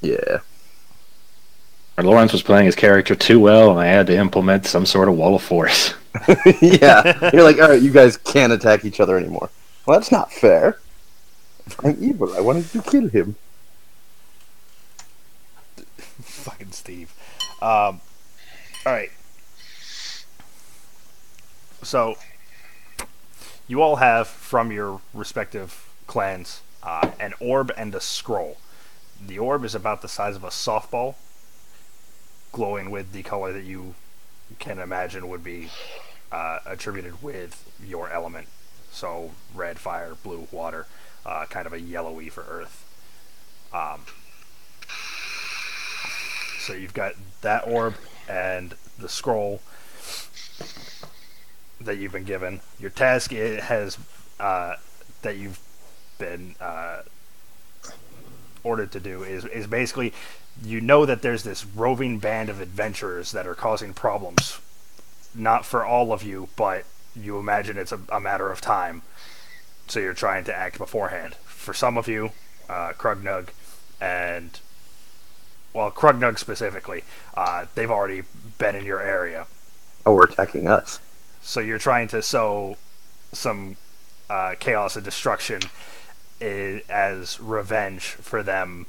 Yeah. Lawrence was playing his character too well, and I had to implement some sort of wall of force. Yeah. You're like, all right, you guys can't attack each other anymore. Well, that's not fair. I'm evil. I wanted to kill him. Fucking Steve. All right. So you all have from your respective clans an orb and a scroll. The orb is about the size of a softball, glowing with the color that you can imagine would be attributed with your element. So red, fire, blue, water, kind of a yellowy for earth. Um, so you've got that orb and the scroll that you've been given. Your task has that you've been ordered to do is basically you know that there's this roving band of adventurers that are causing problems. Not for all of you, but you imagine it's a matter of time. So you're trying to act beforehand. For some of you, Krugnug and well, Krugnug specifically, they've already been in your area. Oh, we're attacking us. So you're trying to sow some chaos and destruction as revenge for them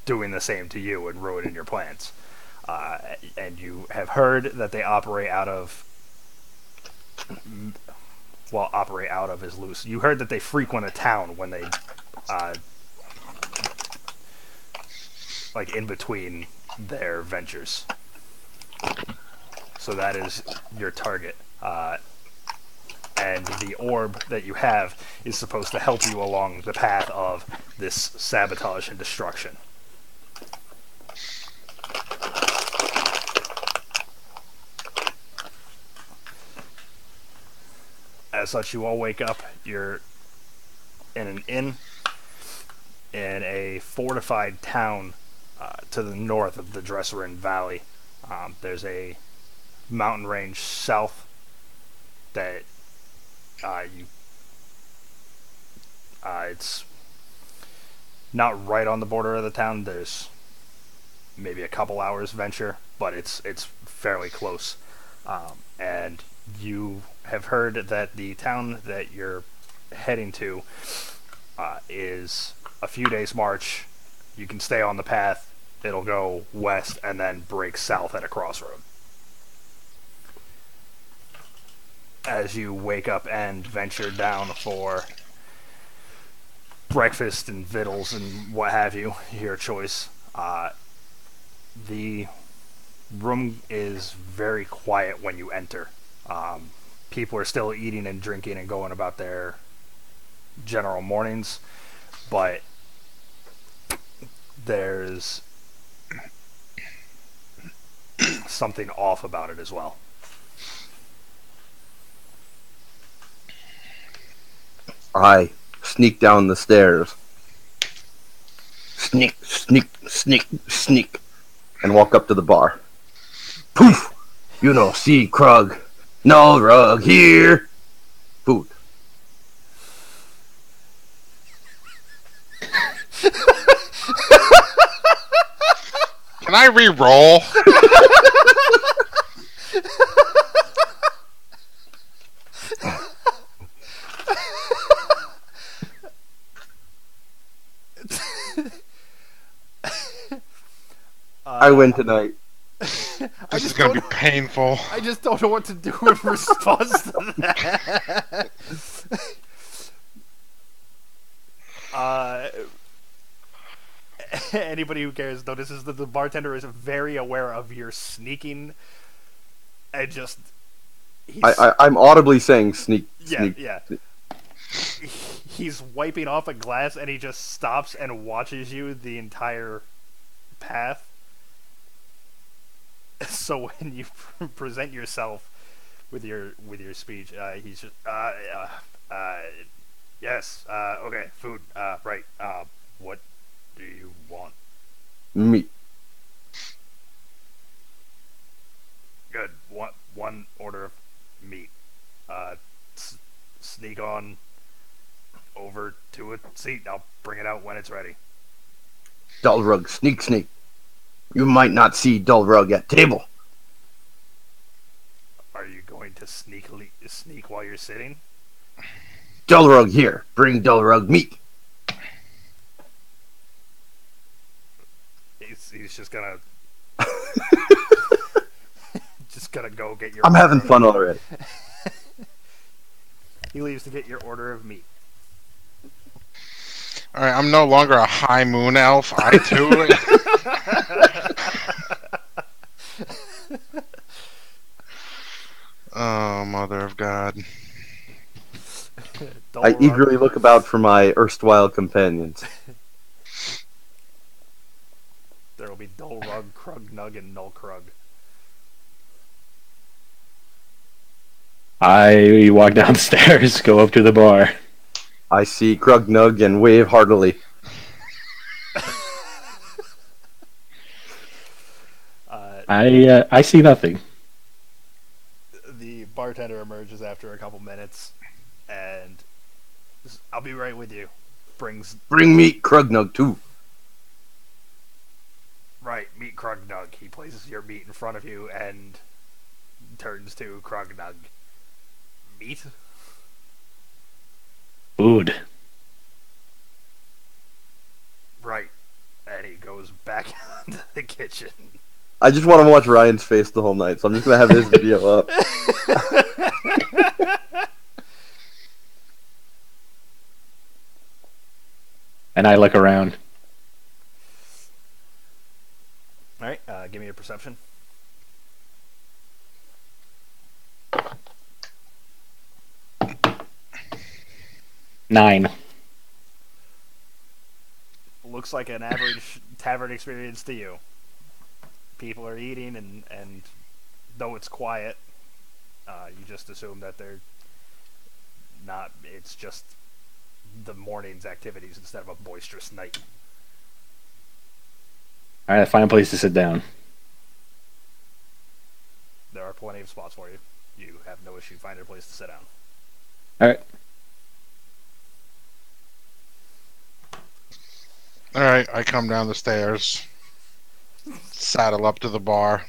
doing the same to you and ruining your plans. And you have heard that they operate out of. Well, operate out of is loose. You heard that they frequent a town when they, uh, like in between their ventures. So that is your target. And the orb that you have is supposed to help you along the path of this sabotage and destruction. As such, you all wake up. You're in an inn in a fortified town to the north of the Dresserin Valley. There's a mountain range south that you. It's not right on the border of the town. There's maybe a couple hours venture, but it's fairly close. And you have heard that the town that you're heading to is a few days march. You can stay on the path. It'll go west and then break south at a crossroad. As you wake up and venture down for breakfast and victuals and what have you, your choice, the room is very quiet when you enter. People are still eating and drinking and going about their general mornings, but there's something off about it as well. I sneak down the stairs. Sneak, sneak, sneak, sneak. And walk up to the bar. Poof! You know, see, Krug. No rug here. Food. Can I re-roll? I win tonight. This is gonna be painful. I just don't know what to do in response to that. uh, Anybody who cares notices that the bartender is very aware of your sneaking and just. I'm audibly saying sneak, Yeah, sneak. yeah. Sneak. He's wiping off a glass and he just stops and watches you the entire path. So when you present yourself with your speech, he's just yes, okay, food, right. What do you want? Meat. Good. One order of meat. Sneak on over to a seat. I'll bring it out when it's ready. Dullrug, sneak. You might not see Dullrug at table. Are you going to sneak while you're sitting? Dullrug here. Bring Dullrug meat. He's just gonna go get your. I'm having fun already. He leaves to get your order of meat. Alright, I'm no longer a high moon elf. I too. Oh, mother of God. I eagerly look about for my erstwhile companions. There will be Dullrug, Krugnug, and Nullkrug. I walk downstairs, go up to the bar. I see Krugnug and wave heartily. I see nothing. The bartender emerges after a couple minutes, and I'll be right with you. Bring meat, Krugnug, too. Right, meet Krugnug. He places your meat in front of you and turns to Krugnug. Meat? Food. Right. And he goes back into the kitchen. I just want to watch Ryan's face the whole night, so I'm just going to have his video up. And I look around. Alright, give me a perception. Nine. Looks like an average tavern experience to you. People are eating, and though it's quiet, you just assume that they're not. It's just the morning's activities instead of a boisterous night. Alright, I find a place to sit down. There are plenty of spots for you. You have no issue finding a place to sit down. Alright. Alright, I come down the stairs. Saddle up to the bar.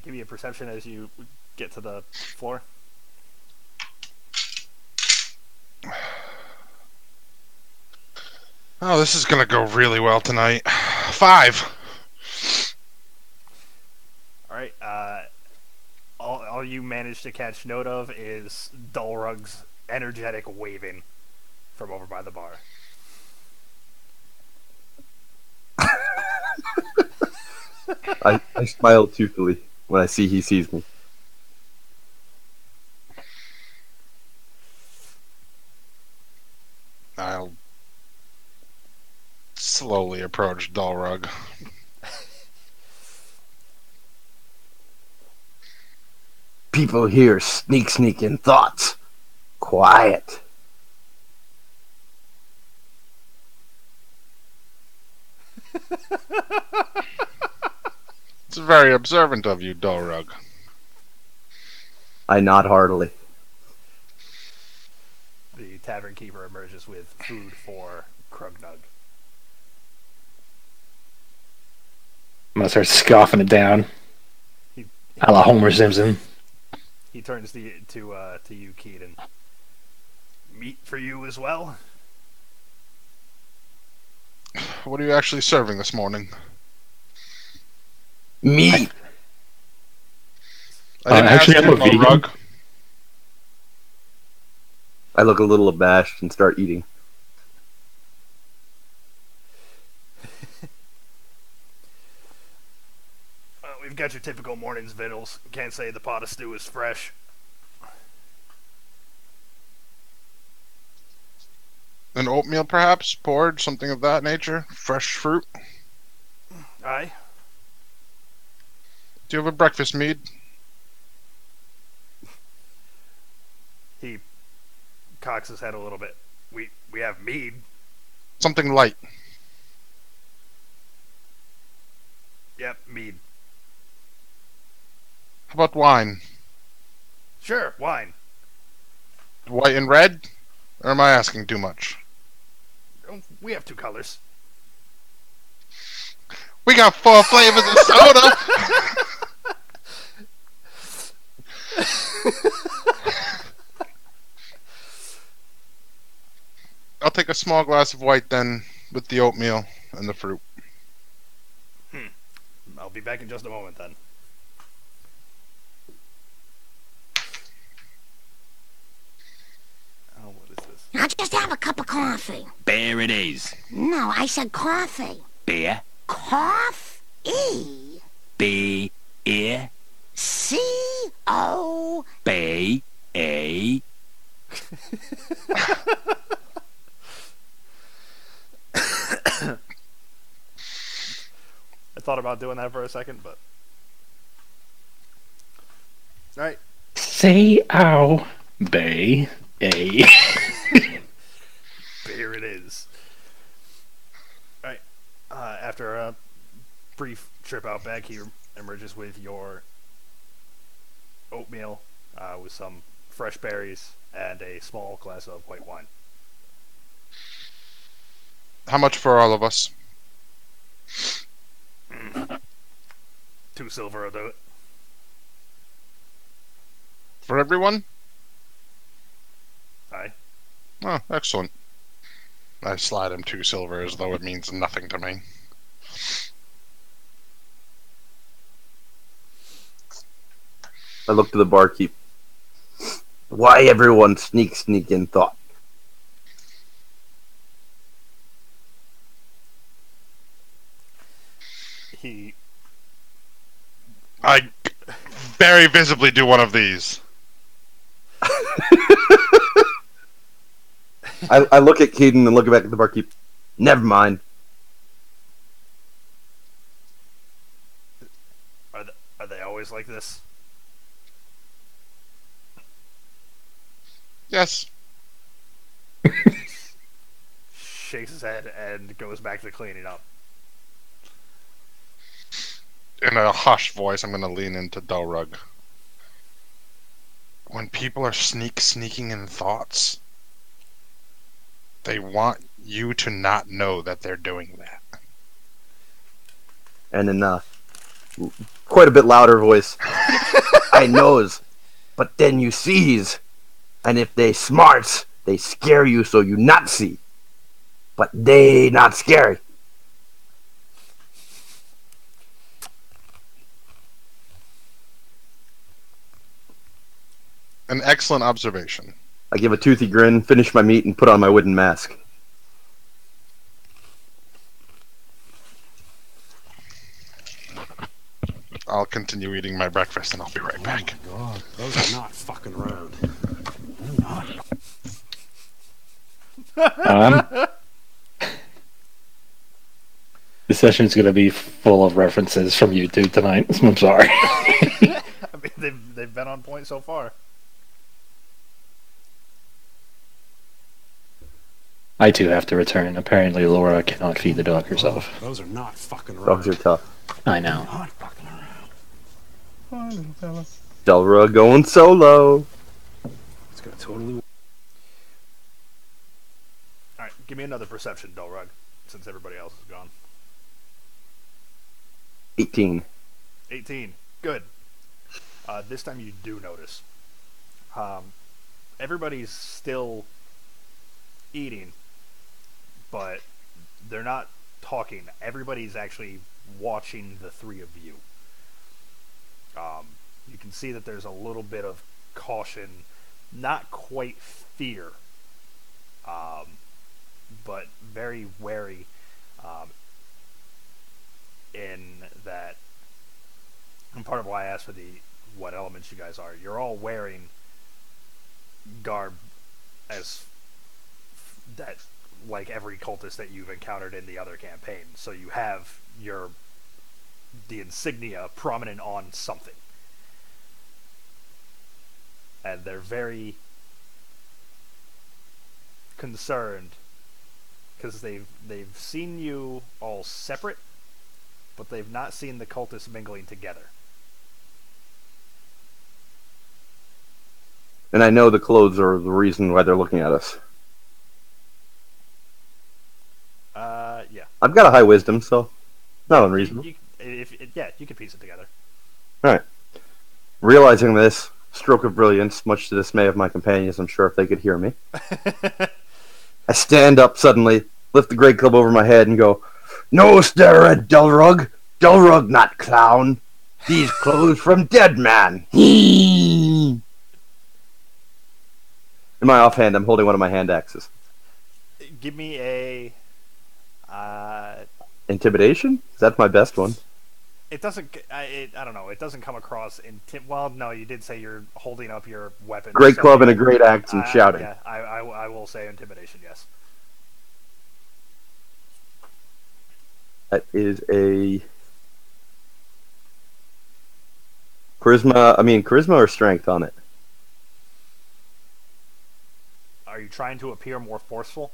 Give me a perception as you get to the floor. Oh, this is gonna go really well tonight. 5. Alright, all you manage to catch note of is Dullrug's energetic waving from over by the bar. I smile toothily when I see he sees me. I'll slowly approach Dullrug. People here sneak in thoughts. Quiet. It's very observant of you, Dullrug. I nod heartily. The tavern keeper emerges with food for Krugnug. I'm gonna start scoffing it down. A la Homer Simpson. He turns to you, Keaton. Meat for you as well? What are you actually serving this morning? Meat. I didn't actually, ask I'm you, a vegan. Dullrug. I look a little abashed and start eating. We've got your typical morning's victuals. Can't say the pot of stew is fresh. An oatmeal, perhaps? Porridge, something of that nature? Fresh fruit? Aye. Do you have a breakfast mead? He cocks his head a little bit. We have mead. Something light. Yep, mead. How about wine? Sure, wine. White and red? Or am I asking too much? We have 2 colors. We got 4 flavors of soda! I'll take a small glass of white then, with the oatmeal and the fruit. I'll be back in just a moment then. Oh, what is this? I'll just have a cup of coffee. Bear it is. No, I said coffee. Beer. Coffee. B. Ear. C-O. B. E. I thought about doing that for a second, but... Alright. C-O. B. E. Here it is. Alright. After a brief trip out back, he emerges with your oatmeal with some fresh berries and a small glass of white wine. How much for all of us? 2 silver will do it. For everyone? Aye. Oh, excellent. I slide him 2 silver as though it means nothing to me. I look to the barkeep. Why everyone sneak in thought? He... I very visibly do one of these. I look at Caden and look back at the barkeep. Never mind. Are they always like this? Yes. Shakes his head and goes back to cleaning up. In a hushed voice, I'm going to lean into Delrug. When people are sneaking in thoughts, they want you to not know that they're doing that. And in quite a bit louder voice. I knows, but then you sees. And if they smarts, they scare you so you not see. But they not scary. An excellent observation. I give a toothy grin, finish my meat, and put on my wooden mask. I'll continue eating my breakfast and I'll be right back. Oh my God, those are not fucking around. This session's going to be full of references from you two tonight. I'm sorry. I mean, they've been on point so far. I too have to return. Apparently Laura cannot feed the dog herself. Those are not fucking around. Dogs are tough. I know. Not fucking around. Hi, little fella. Delra going solo. It's gonna totally. Alright, give me another perception, Delrug, since everybody else is gone. 18. 18. Good. This time you do notice. Everybody's still eating, but they're not talking. Everybody's actually watching the 3 of you. You can see that there's a little bit of caution, not quite fear, but very wary in that. And part of why I asked for what elements you guys are. You're all wearing garb as that, like every cultist that you've encountered in the other campaign. So you have the insignia prominent on something, and they're very concerned because they've seen you all separate, but they've not seen the cultists mingling together. And I know the clothes are the reason why they're looking at us. I've got a high wisdom, so not unreasonable. You could piece it together. All right. Realizing this stroke of brilliance, much to the dismay of my companions, I'm sure if they could hear me, I stand up suddenly, lift the great club over my head, and go, "No stare at Dullrug! Dullrug, not clown! These clothes from dead man!" In my offhand, I'm holding one of my hand axes. Give me a. Intimidation? That's my best one. It doesn't. I don't know. It doesn't come across. Well, no. You did say you're holding up your weapon. Great club and a great axe and shouting. Yeah, I will say intimidation. Yes. That is a charisma or strength on it. Are you trying to appear more forceful?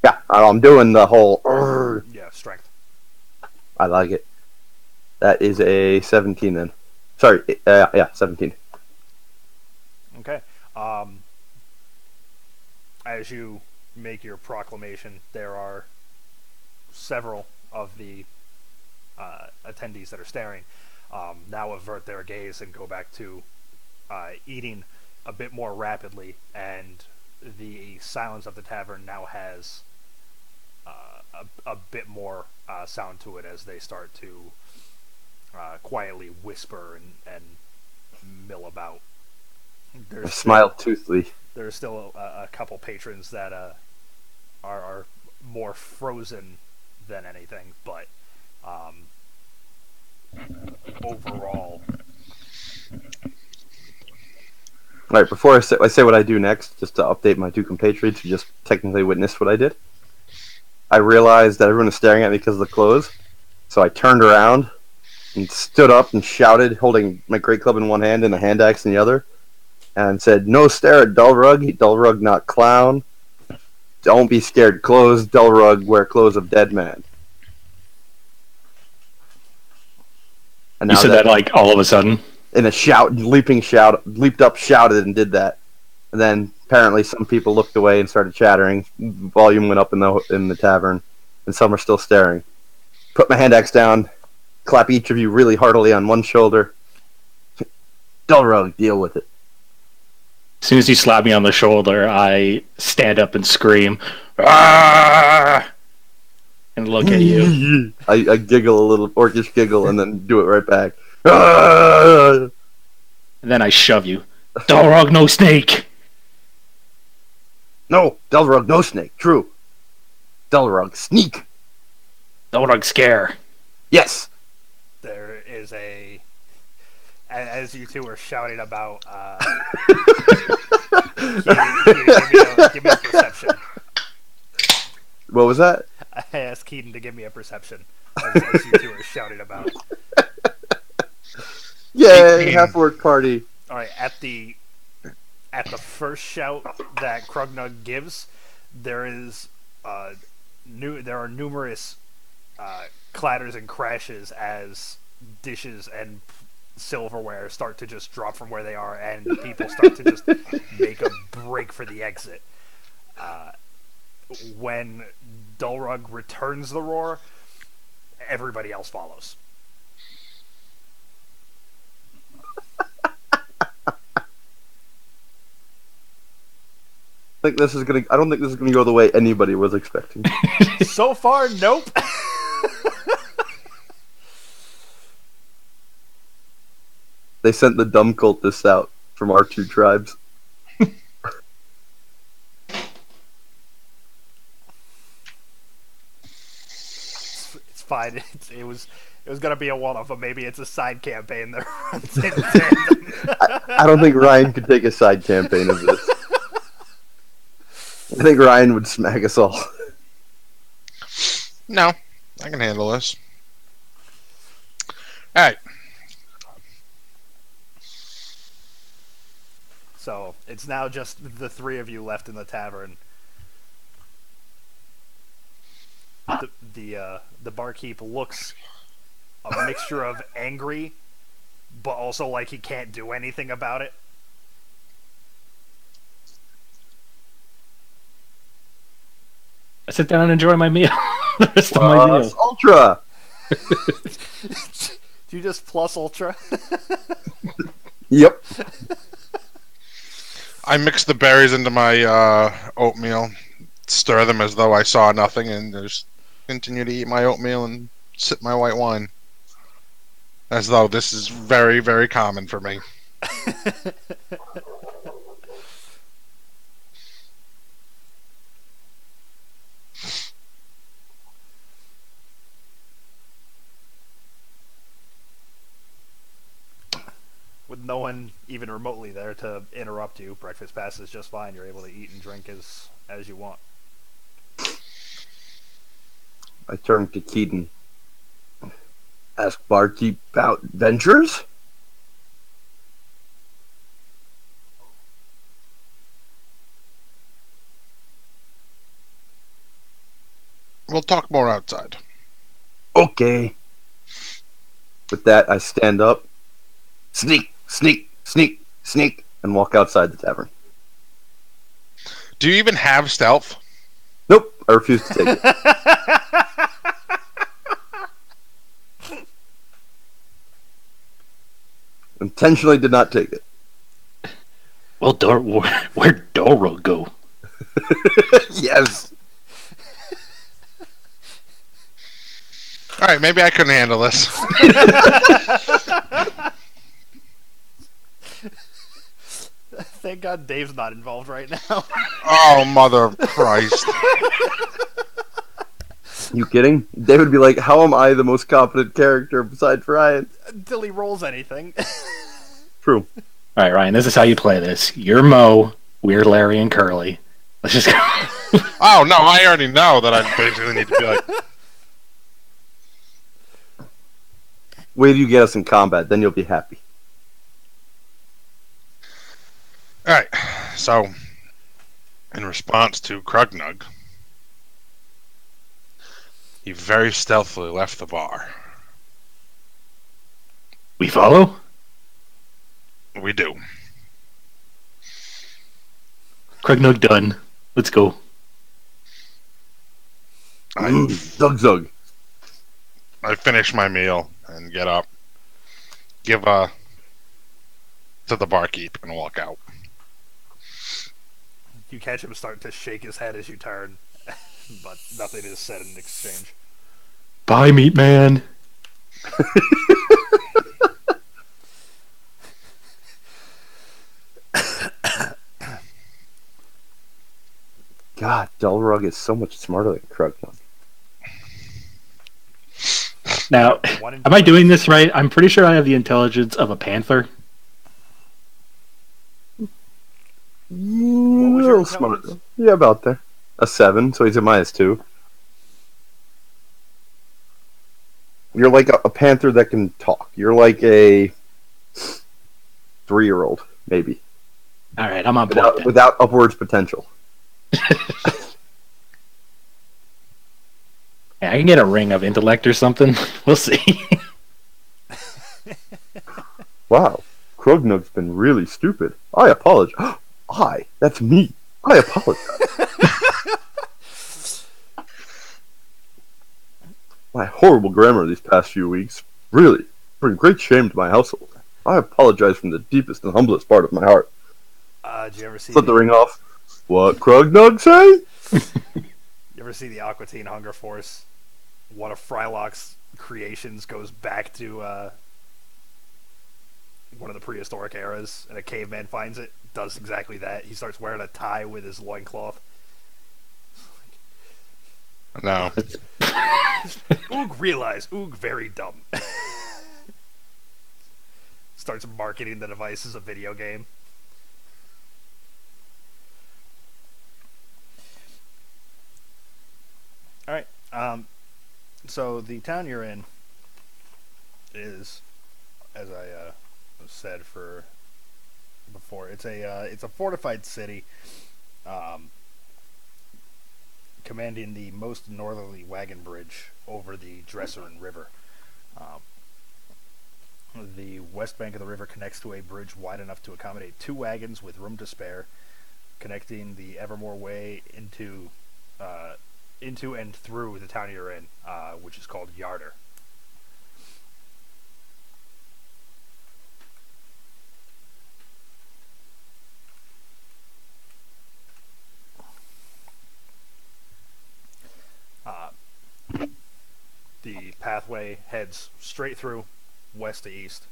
Yeah, I'm doing the whole. "Urgh." Yeah, strength. I like it. That is a 17 then. Sorry, yeah, 17. Okay. As you make your proclamation, there are several of the attendees that are staring now avert their gaze and go back to eating a bit more rapidly, and the silence of the tavern now has a bit more sound to it as they start to quietly whisper and mill about. I smile toothly. There's still a couple patrons that are more frozen than anything, but overall. Alright, before I say what I do next, just to update my two compatriots who just technically witnessed what I did, I realized that everyone was staring at me because of the clothes, so I turned around and stood up and shouted, holding my great club in one hand and a hand axe in the other, and said, "No stare at Dullrug, Dullrug not clown. Don't be scared clothes, Dullrug wear clothes of dead man." And You said that like all of a sudden. in a leaped up, shouted, and did that. And then apparently some people looked away and started chattering. Volume went up in the tavern, and some are still staring. Put my hand axe down, clap each of you really heartily on one shoulder. Dullrug, deal with it. As soon as you slap me on the shoulder, I stand up and scream, "Ah!" and look at you. I giggle a little orcish giggle and then do it right back. Ah! And then I shove you. Dullrug, no snake! No, Dullrug, no snake. True. Dullrug, sneak. Dullrug, scare. Yes. There is as you two are shouting about, give me a perception. What was that? I asked Keaton to give me a perception as you two are shouting about. Yay, half-orc party. All right, at the first shout that Krugnug gives, there are numerous clatters and crashes as dishes and silverware start to just drop from where they are, and people start to just make a break for the exit. When Dullrug returns the roar, everybody else follows. I don't think this is gonna go the way anybody was expecting. So far, nope. They sent the dumb cultists out from our two tribes. It's fine. It was gonna be a one-off, but maybe it's a side campaign that runs in tandem. I don't think Ryan could take a side campaign of this. I think Ryan would smack us all. No, I can handle this. Alright. So it's now just the three of you left in the tavern. The barkeep looks a mixture of angry, but also like he can't do anything about it. I sit down and enjoy my meal. the rest of my meal. Plus Ultra. Do you just plus ultra? Yep. I mix the berries into my oatmeal, stir them as though I saw nothing, and just continue to eat my oatmeal and sip my white wine. As though this is very, very common for me. With no one even remotely there to interrupt you, breakfast passes just fine. You're able to eat and drink as you want. I turn to Keaton. Ask barkeep about ventures? We'll talk more outside. Okay. With that, I stand up, sneak, sneak, sneak, sneak, and walk outside the tavern. Do you even have stealth? Nope, I refuse to take it. Intentionally did not take it. Well, where'd Dora go? Yes. Alright, maybe I couldn't handle this. Thank God Dave's not involved right now. Oh, mother of Christ. You kidding? They would be like, how am I the most competent character besides Ryan? Until he rolls anything. True. All right, Ryan, this is how you play this. You're Mo, we're Larry and Curly. Let's just go. Oh, no, I already know that I basically need to be like... Wait till you get us in combat, then you'll be happy. Alright, so... In response to Krugnug, he very stealthily left the bar. We follow? We do. Krugnug done. Let's go. Zug zug. I finish my meal and get up, give to the barkeep, and walk out. You catch him start to shake his head as you turn, but nothing is said in exchange. Bye, meat man. God, Delrug is so much smarter than Krugnug. Now, am I doing this right? I'm pretty sure I have the intelligence of a panther. was A your little smarter. intelligence? Yeah, about there. A 7, so he's a -2. You're like a panther that can talk. You're like a 3-year-old, maybe. All right, I'm on board. then. Without upwards potential. Yeah, I can get a ring of intellect or something. We'll see. Wow, Krugnug's been really stupid. I apologize. That's me. I apologize. My horrible grammar these past few weeks really bring great shame to my household. I apologize from the deepest and humblest part of my heart. Did you ever see Slip the ring off. What Krugnug say? You ever see the Aqua Teen Hunger Force? One of Frylock's creations goes back to one of the prehistoric eras, and a caveman finds it, does exactly that. He starts wearing a tie with his loincloth. No. Oog realized, Oog very dumb. Starts marketing the device as a video game. Alright, so the town you're in is, as I said before, it's a fortified city, commanding the most northerly wagon bridge over the Dresserin River. The west bank of the river connects to a bridge wide enough to accommodate 2 wagons with room to spare, connecting the Evermore Way into into and through the town you're in, which is called Yarder. The pathway heads straight through, west to east.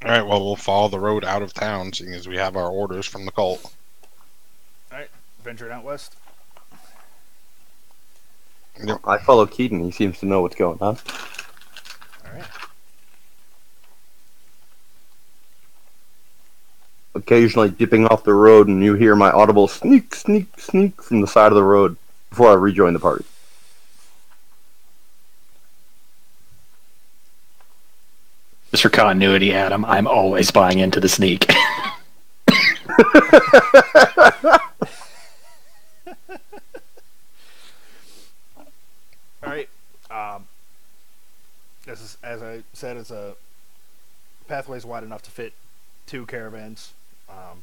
All right, well, we'll follow the road out of town, seeing as we have our orders from the cult. Alright, venturing out west. Yep. I follow Keaton. He seems to know what's going on. Alright. Occasionally dipping off the road, and you hear my audible sneak, sneak, sneak from the side of the road before I rejoin the party. Just for continuity, Adam, I'm always buying into the sneak. Alright. As I said, it's a pathway's wide enough to fit 2 caravans.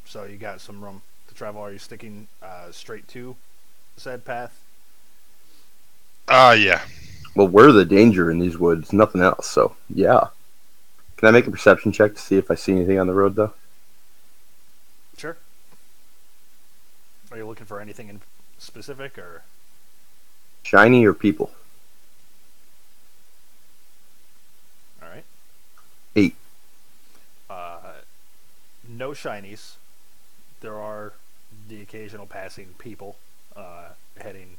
So you got some room to travel. Are you sticking straight to said path? Yeah. Well, we're the danger in these woods, nothing else, so yeah. Can I make a perception check to see if I see anything on the road, though? Sure. Are you looking for anything in specific, or? Shiny or people? Alright. 8. No shinies. There are the occasional passing people heading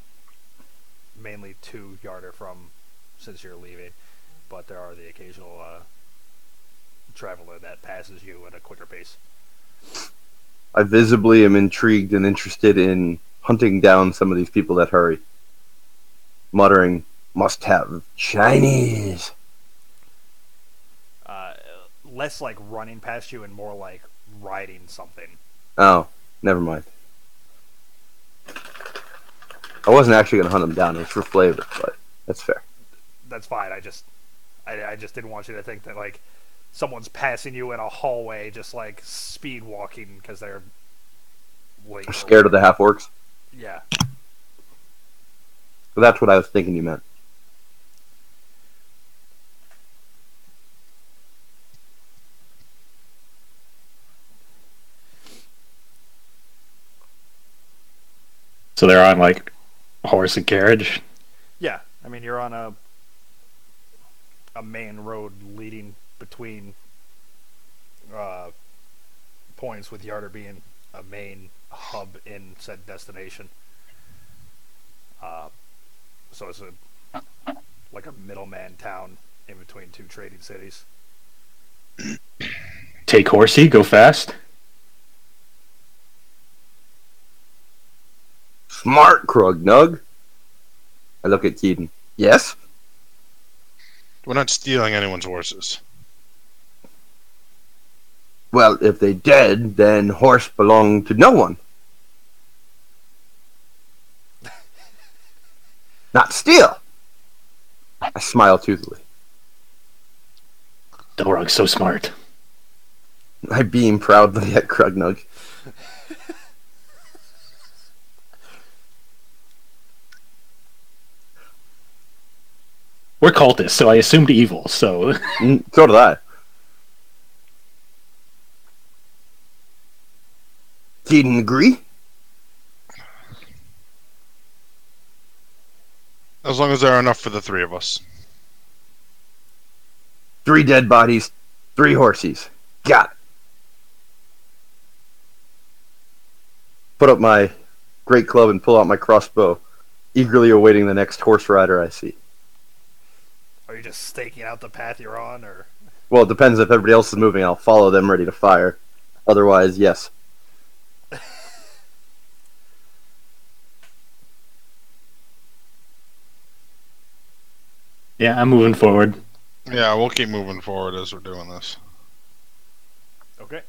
mainly to Yarder from since you're leaving, but there are the occasional traveler that passes you at a quicker pace. I visibly am intrigued and interested in hunting down some of these people that hurry. Muttering, must have shinies. Less like running past you and more like riding something. Oh, never mind. I wasn't actually going to hunt them down. It was for flavor, but that's fair. That's fine. I just didn't want you to think that like someone's passing you in a hallway just like speed walking because they're late. They're scared of the half-orcs? Yeah. Well, that's what I was thinking you meant. So they're on, like, horse and carriage? Yeah. I mean, you're on a main road leading between points, with Yarder being a main hub in said destination. So it's like a middleman town in between 2 trading cities. Take horsey, go fast? Smart, Krugnug. I look at Keaton. Yes? We're not stealing anyone's horses. Well, if they dead, then horse belong to no one. Not steal. I smile toothily. Dolrog's so smart. I beam proudly at Krugnug. We're cultists, so I assumed evil, so... So did I. Keaton agree? As long as there are enough for the 3 of us. 3 dead bodies, 3 horsies. Got it. Put up my great club and pull out my crossbow, eagerly awaiting the next horse rider I see. Are you just staking out the path you're on, or? Well, it depends if everybody else is moving. I'll follow them ready to fire. Otherwise, yes. Yeah, I'm moving forward. Yeah, we'll keep moving forward as we're doing this. Okay.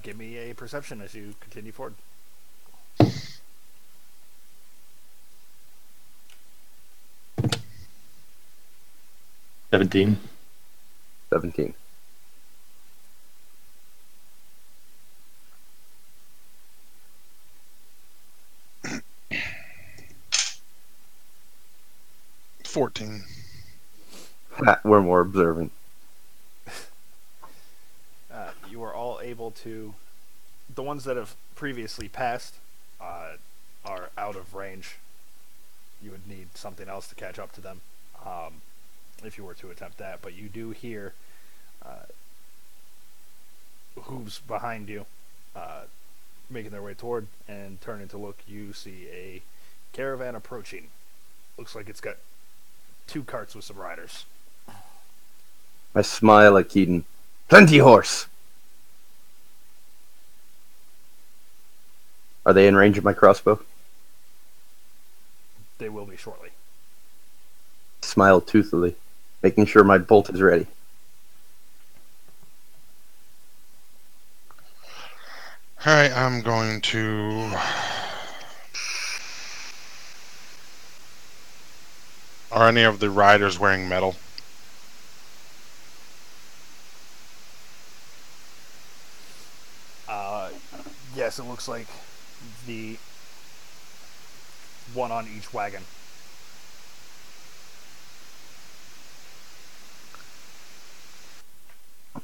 Give me a perception as you continue forward. 17. 17. $14. Ha, we're more observant. You are all able to. The ones that have previously passed are out of range. You would need something else to catch up to them if you were to attempt that. But you do hear hooves behind you making their way toward, and turning to look, you see a caravan approaching. Looks like it's got 2 carts with some riders. I smile at Keaton. Plenty horse! Are they in range of my crossbow? They will be shortly. Smile toothily, making sure my bolt is ready. Alright, I'm going to... Are any of the riders wearing metal? Yes, it looks like the one on each wagon. I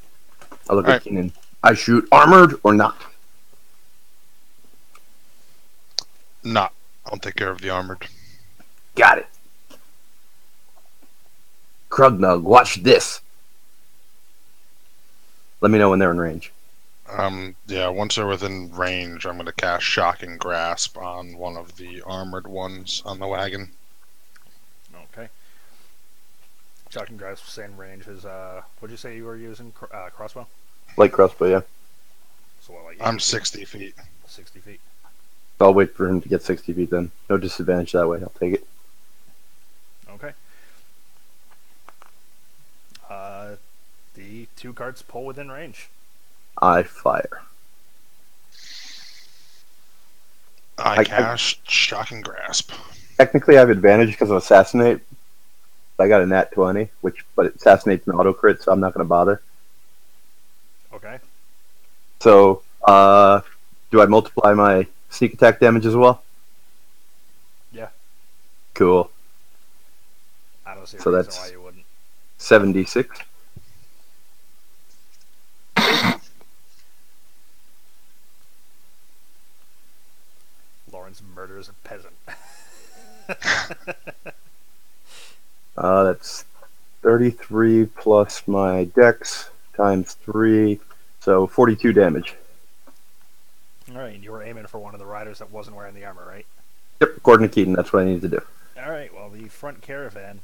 look Alright. at Keenan. I shoot armored or not? Not. I'll take care of the armored. Got it. Krugnug, watch this. Let me know when they're in range. Yeah, once they're within range, I'm going to cast Shocking Grasp on one of the armored ones on the wagon. Okay. Shocking grasp, same range as what'd you say you were using? Crossbow? Light crossbow, yeah. So what, like I'm 80 60 feet. 60 feet. I'll wait for him to get 60 feet then. No disadvantage that way. I'll take it. Okay. The 2 carts pull within range. I fire. I cast Shocking Grasp. Technically, I have advantage because of assassinate. I got a nat 20, but assassinate's an auto crit, so I'm not going to bother. Okay. So, do I multiply my sneak attack damage as well? Yeah. Cool. I don't see a So reason that's- why you wouldn't. 76. Lawrence murders a peasant. That's 33 plus my dex times 3, so 42 damage. Alright, and you were aiming for one of the riders that wasn't wearing the armor, right? Yep, according to Keaton, that's what I need to do. Alright, well, the front caravan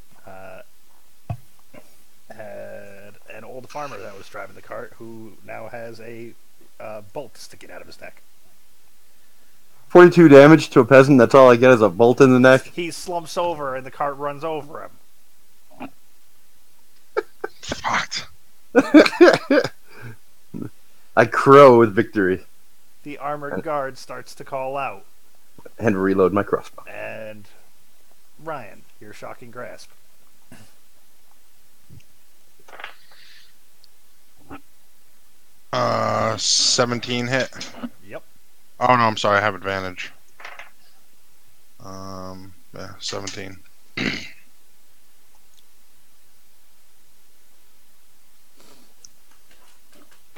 had an old farmer that was driving the cart who now has a bolt sticking out of his neck. 42 damage to a peasant, that's all I get is a bolt in the neck. He slumps over and the cart runs over him. Fucked. I crow with victory The armored guard starts to call out. and reload my crossbow. And Ryan, your shocking grasp. 17 hit. Yep. Oh no, I'm sorry, I have advantage. Yeah, 17.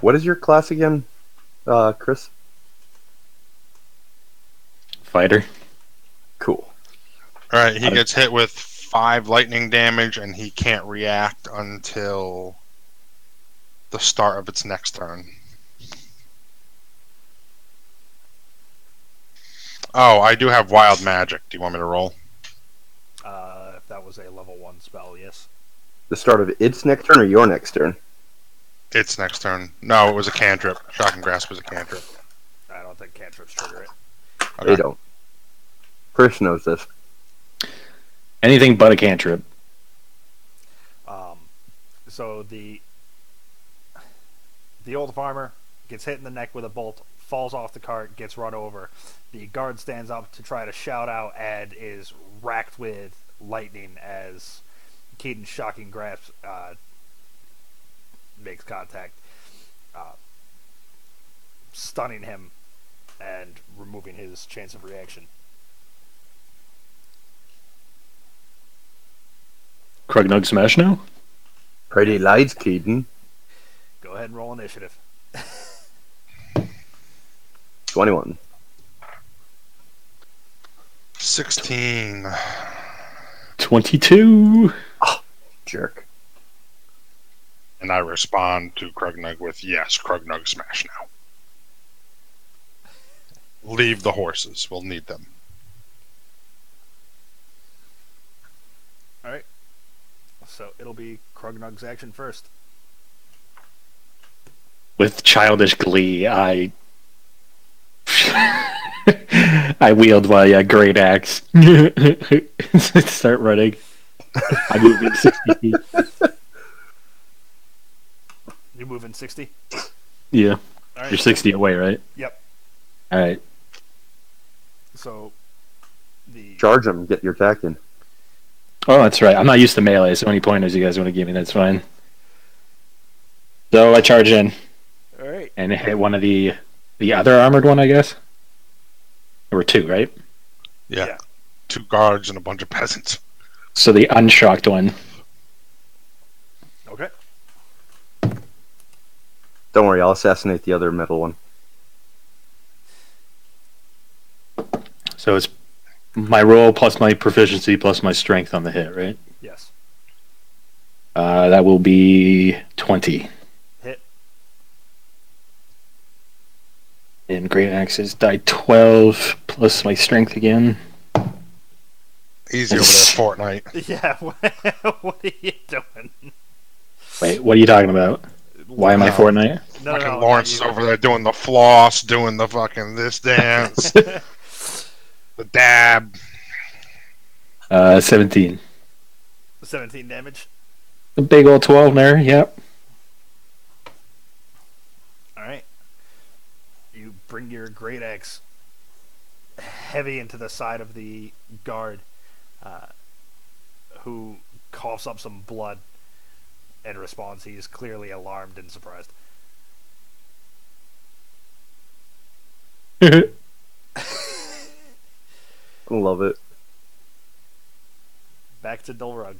What is your class again, Chris? Fighter. Cool. Alright, he gets hit with 5 lightning damage and he can't react until the start of its next turn. Oh, I do have wild magic. Do you want me to roll? If that was a level 1 spell, yes. The start of its next turn or your next turn? Its next turn. No, it was a cantrip. Shocking Grasp was a cantrip. I don't think cantrips trigger it. Okay. They don't. Chris knows this. Anything but a cantrip. So the old farmer gets hit in the neck with a bolt, falls off the cart, gets run over. The guard stands up to try to shout out and is racked with lightning as Keaton's shocking grasp makes contact, stunning him and removing his chance of reaction. Crugnug smash now? Pretty lights, Keaton. Go ahead and roll initiative. 21. 16. 22. Jerk. And I respond to Crugnug with, yes, Crugnug smash now. Leave the horses. We'll need them. Alright. So it'll be Crugnug's action first. With childish glee, I wield my great axe. Start running. I move in 60 feet. You move in 60? Yeah. Alright. You're 60 away, right? Yep. Alright. So the Charge him. Get your attack in. Oh, that's right. I'm not used to melee, so any pointers you guys want to give me, that's fine. So I charge in Alright. and hit one of the other armored one, I guess? There were two, right? Yeah. Yeah. 2 guards and a bunch of peasants. So the unshocked one. Okay. Don't worry, I'll assassinate the other metal one. So it's my roll plus my proficiency plus my strength on the hit, right? Yes. That will be 20. Hit. And great axes die 12 plus my strength again. Easy over there, Fortnite. Yeah, what are you doing? Wait, what are you talking about? Why am I Wow. Fortnite? No, Fucking no, Lawrence is not you. over there doing the floss, doing the fucking this dance, the dab. 17. 17 damage. A big old 12 there, yep. Alright. You bring your great axe heavy into the side of the guard, who coughs up some blood and responds. He's clearly alarmed and surprised. I love it. Back to Dulrug.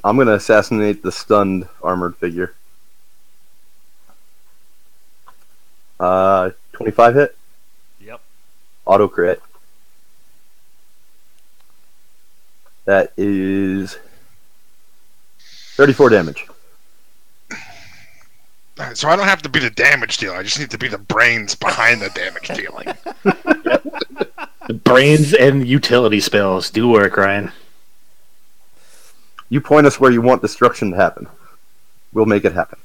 I'm gonna assassinate the stunned armored figure. 25 hit. Yep. Auto crit. That is 34 damage. Alright, so I don't have to be the damage dealer. I just need to be the brains behind the damage dealing. The brains and utility spells do work, Ryan. You point us where you want destruction to happen. We'll make it happen.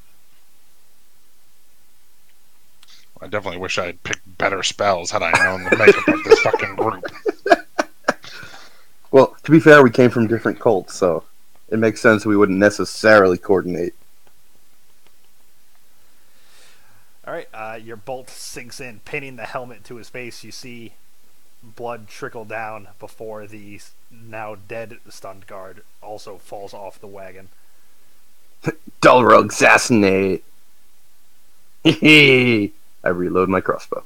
I definitely wish I had picked better spells had I known the makeup of this fucking group. Well, to be fair, we came from different cults, so it makes sense we wouldn't necessarily coordinate. Alright, your bolt sinks in, pinning the helmet to his face. You see blood trickle down before the now dead stunned guard also falls off the wagon. Dulrug assassinate. I reload my crossbow.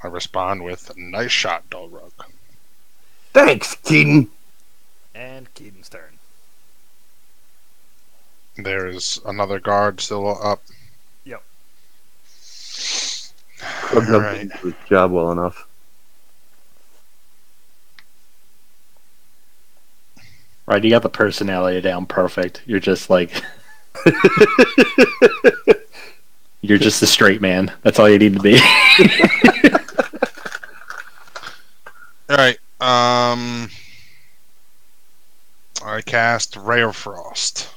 I respond with, nice shot, Dulrug. Thanks, Keaton. And Keaton's turn. There is another guard still up. Yep. Crugnug didn't do his job well enough. Right, you got the personality down perfect. You're just like... You're just a straight man. That's all you need to be. Alright, I cast Ray of Frost.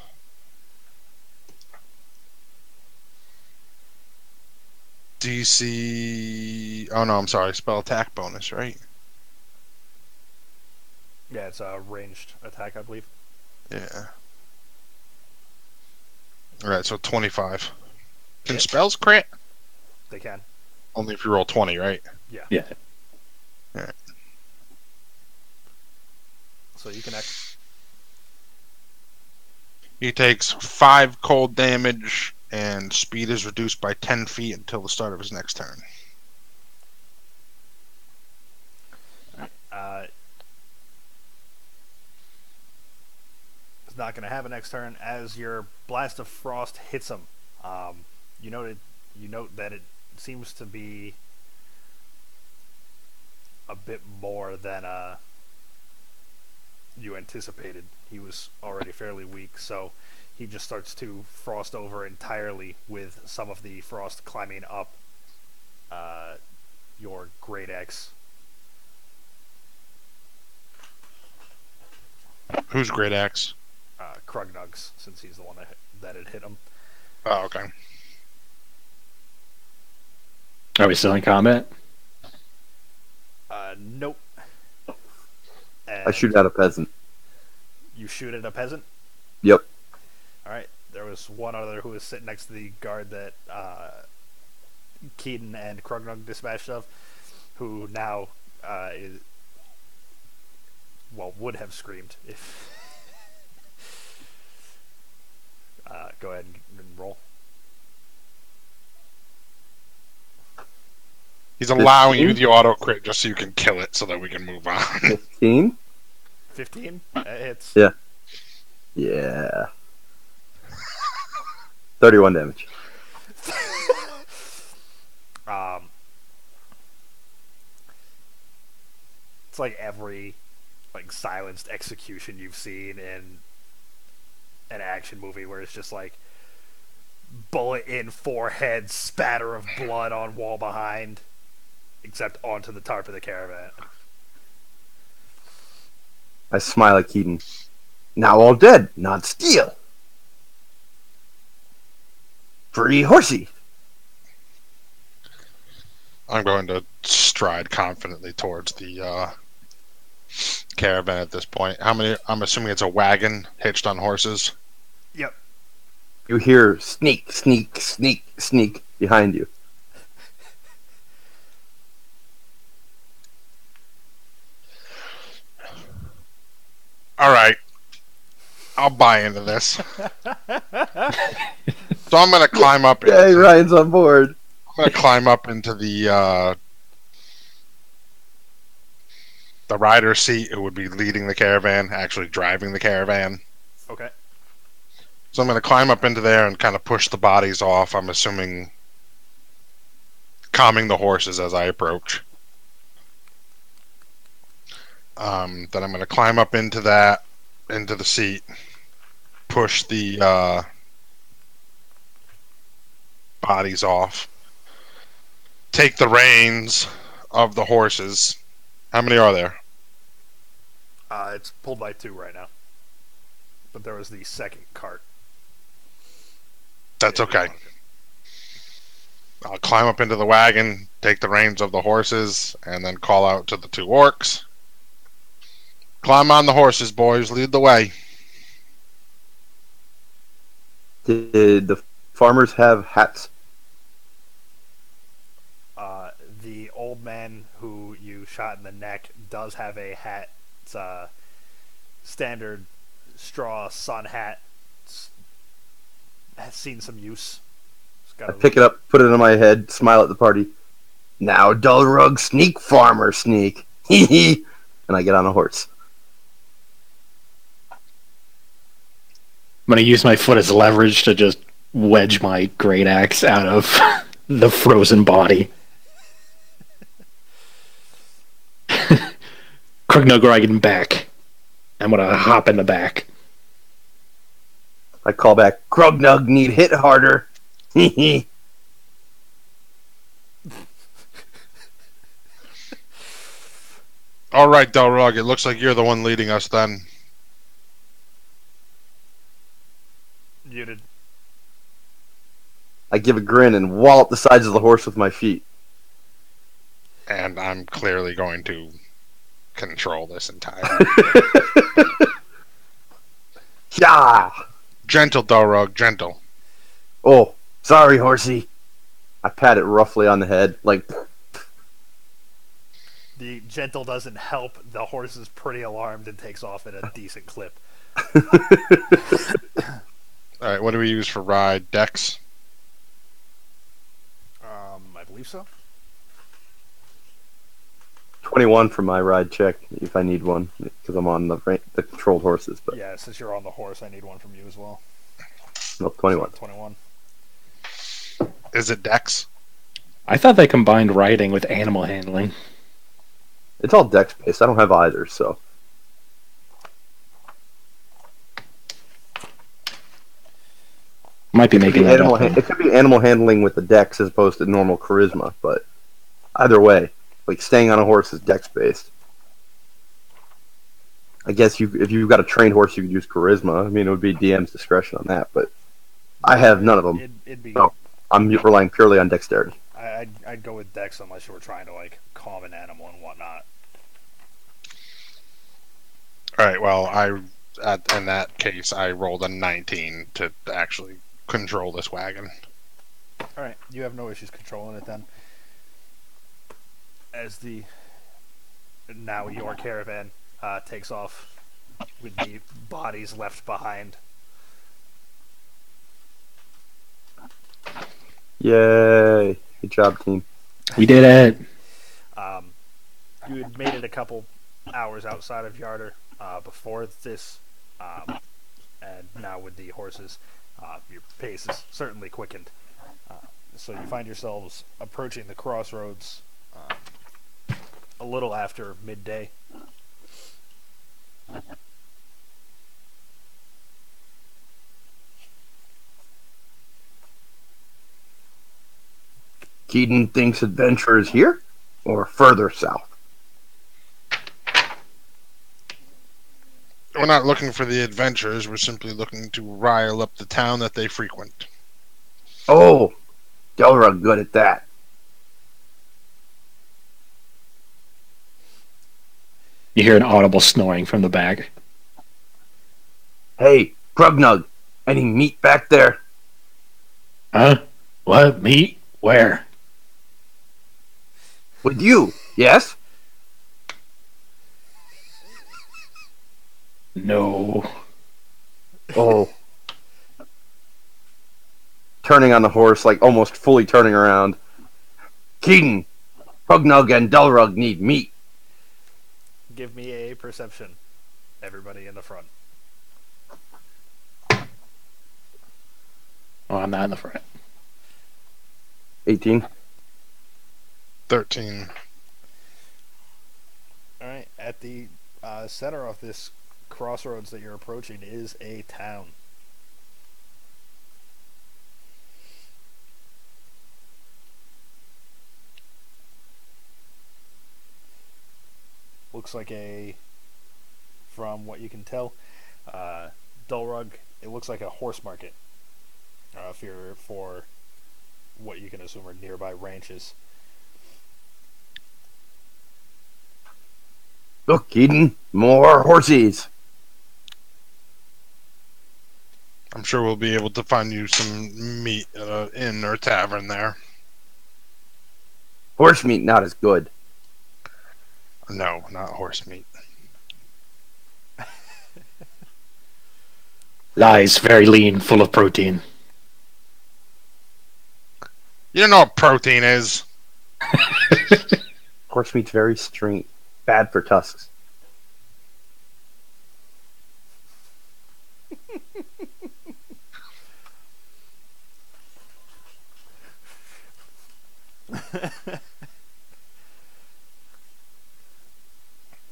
DC... Oh no, I'm sorry, spell attack bonus, right? Yeah, it's a ranged attack, I believe. Yeah. Alright, so 25. Can Hit. spells crit? They can. Only if you roll 20, right? Yeah. So you can He takes 5 cold damage, and speed is reduced by 10 feet until the start of his next turn. He's not going to have a next turn. As your blast of frost hits him, you note that it seems to be a bit more than you anticipated. He was already fairly weak, so he just starts to frost over entirely, with some of the frost climbing up your great axe. Who's Great Axe? Krugnugs, since he's the one that had hit him. Oh, okay. Are we still in combat? Nope. And I shoot at a peasant. You shoot at a peasant? Yep. Alright, there was one other who was sitting next to the guard that Keaton and Krugnug dispatched of, who now would have screamed if... go ahead and roll. He's allowing you 15? the auto crit just so you can kill it so that we can move on. 15? 15? Hits. Yeah. Yeah. 31 damage. It's like every silenced execution you've seen in an action movie, where it's just like bullet in forehead, spatter of blood on wall behind, except onto the tarp of the caravan. I smile at Keaton. Now all dead, not steal. Free horsey. I'm going to stride confidently towards the caravan at this point. How many? I'm assuming it's a wagon hitched on horses. Yep. You hear sneak, sneak, sneak, sneak behind you. All right, I'll buy into this. So I'm gonna climb up. Yay, Ryan's on board. I'm gonna climb up into the rider's seat, who would be leading the caravan, actually driving the caravan. Okay. So I'm gonna climb up into there and kind of push the bodies off. I'm assuming calming the horses as I approach. Then I'm gonna climb up into the seat, push the bodies off, take the reins of the horses. How many are there? It's pulled by 2 right now. But there was the second cart. That's okay. I'll climb up into the wagon, take the reins of the horses, and then call out to the 2 orcs. Climb on the horses, boys. Lead the way. Did the farmers have hats? The old man who you shot in the neck does have a hat. It's a standard straw sun hat. Has seen some use. I pick it up, put it on my head, smile at the party. Now, dull rug, sneak, farmer, sneak. Hee hee. And I get on a horse. I'm going to use my foot as leverage to just wedge my great axe out of the frozen body. Krugnogragen back. I'm going to hop in the back. I call back, Krugnug need hit harder. Hee hee. All right, Delrog. It looks like you're the one leading us then. Muted. I give a grin and wallop the sides of the horse with my feet. And I'm clearly going to control this entire. Yeah. Gentle, Delrog, gentle. Oh, sorry, horsey. I pat it roughly on the head, like. The gentle doesn't help. The horse is pretty alarmed and takes off at a decent clip. All right, what do we use for ride? Dex? I believe so. 21 for my ride check if I need one because I'm on the controlled horses. But Yeah, since you're on the horse, I need one from you as well. no, 21. So 21. Is it Dex? I thought they combined riding with animal handling. It's all dex based. I don't have either, so Might be making that up. it could be animal handling with the dex as opposed to normal charisma. But either way, like staying on a horse is dex based. I guess if you've got a trained horse, you could use charisma. I mean, it would be DM's discretion on that, but I have none of them. It'd be. So I'm relying purely on dexterity. I'd go with Dex unless you were trying to like calm an animal and whatnot. All right, well, in that case, I rolled a 19 to actually control this wagon. All right, you have no issues controlling it then. As the now your caravan takes off with the bodies left behind. Yay! Good job, team. We did it. You had made it a couple hours outside of Yarder before this, and now with the horses, your pace is certainly quickened. So you find yourselves approaching the crossroads a little after midday. Keaton thinks adventure is here or further south. We're not looking for the adventures. We're simply looking to rile up the town that they frequent. Oh, Delra good at that. You hear an audible snoring from the back. Hey, Grugnug, any meat back there? Huh? What? Meat? Where? With you, yes? No. Oh. Turning on the horse, like almost fully turning around. Keaton, Grugnug and Delrug need meat. Give me a perception. Everybody in the front. Oh, I'm not in the front. 18. 13. Alright, at the center of this crossroads that you're approaching is a town. Looks like from what you can tell, Dulrug, it looks like a horse market. If you're for what you can assume are nearby ranches. Look, Keaton, more horses. I'm sure we'll be able to find you some meat at an inn or tavern there. Horse meat not as good. No, not horse meat. Lies, very lean, full of protein. You don't know what protein is. Horse meat's very stringy. Bad for tusks.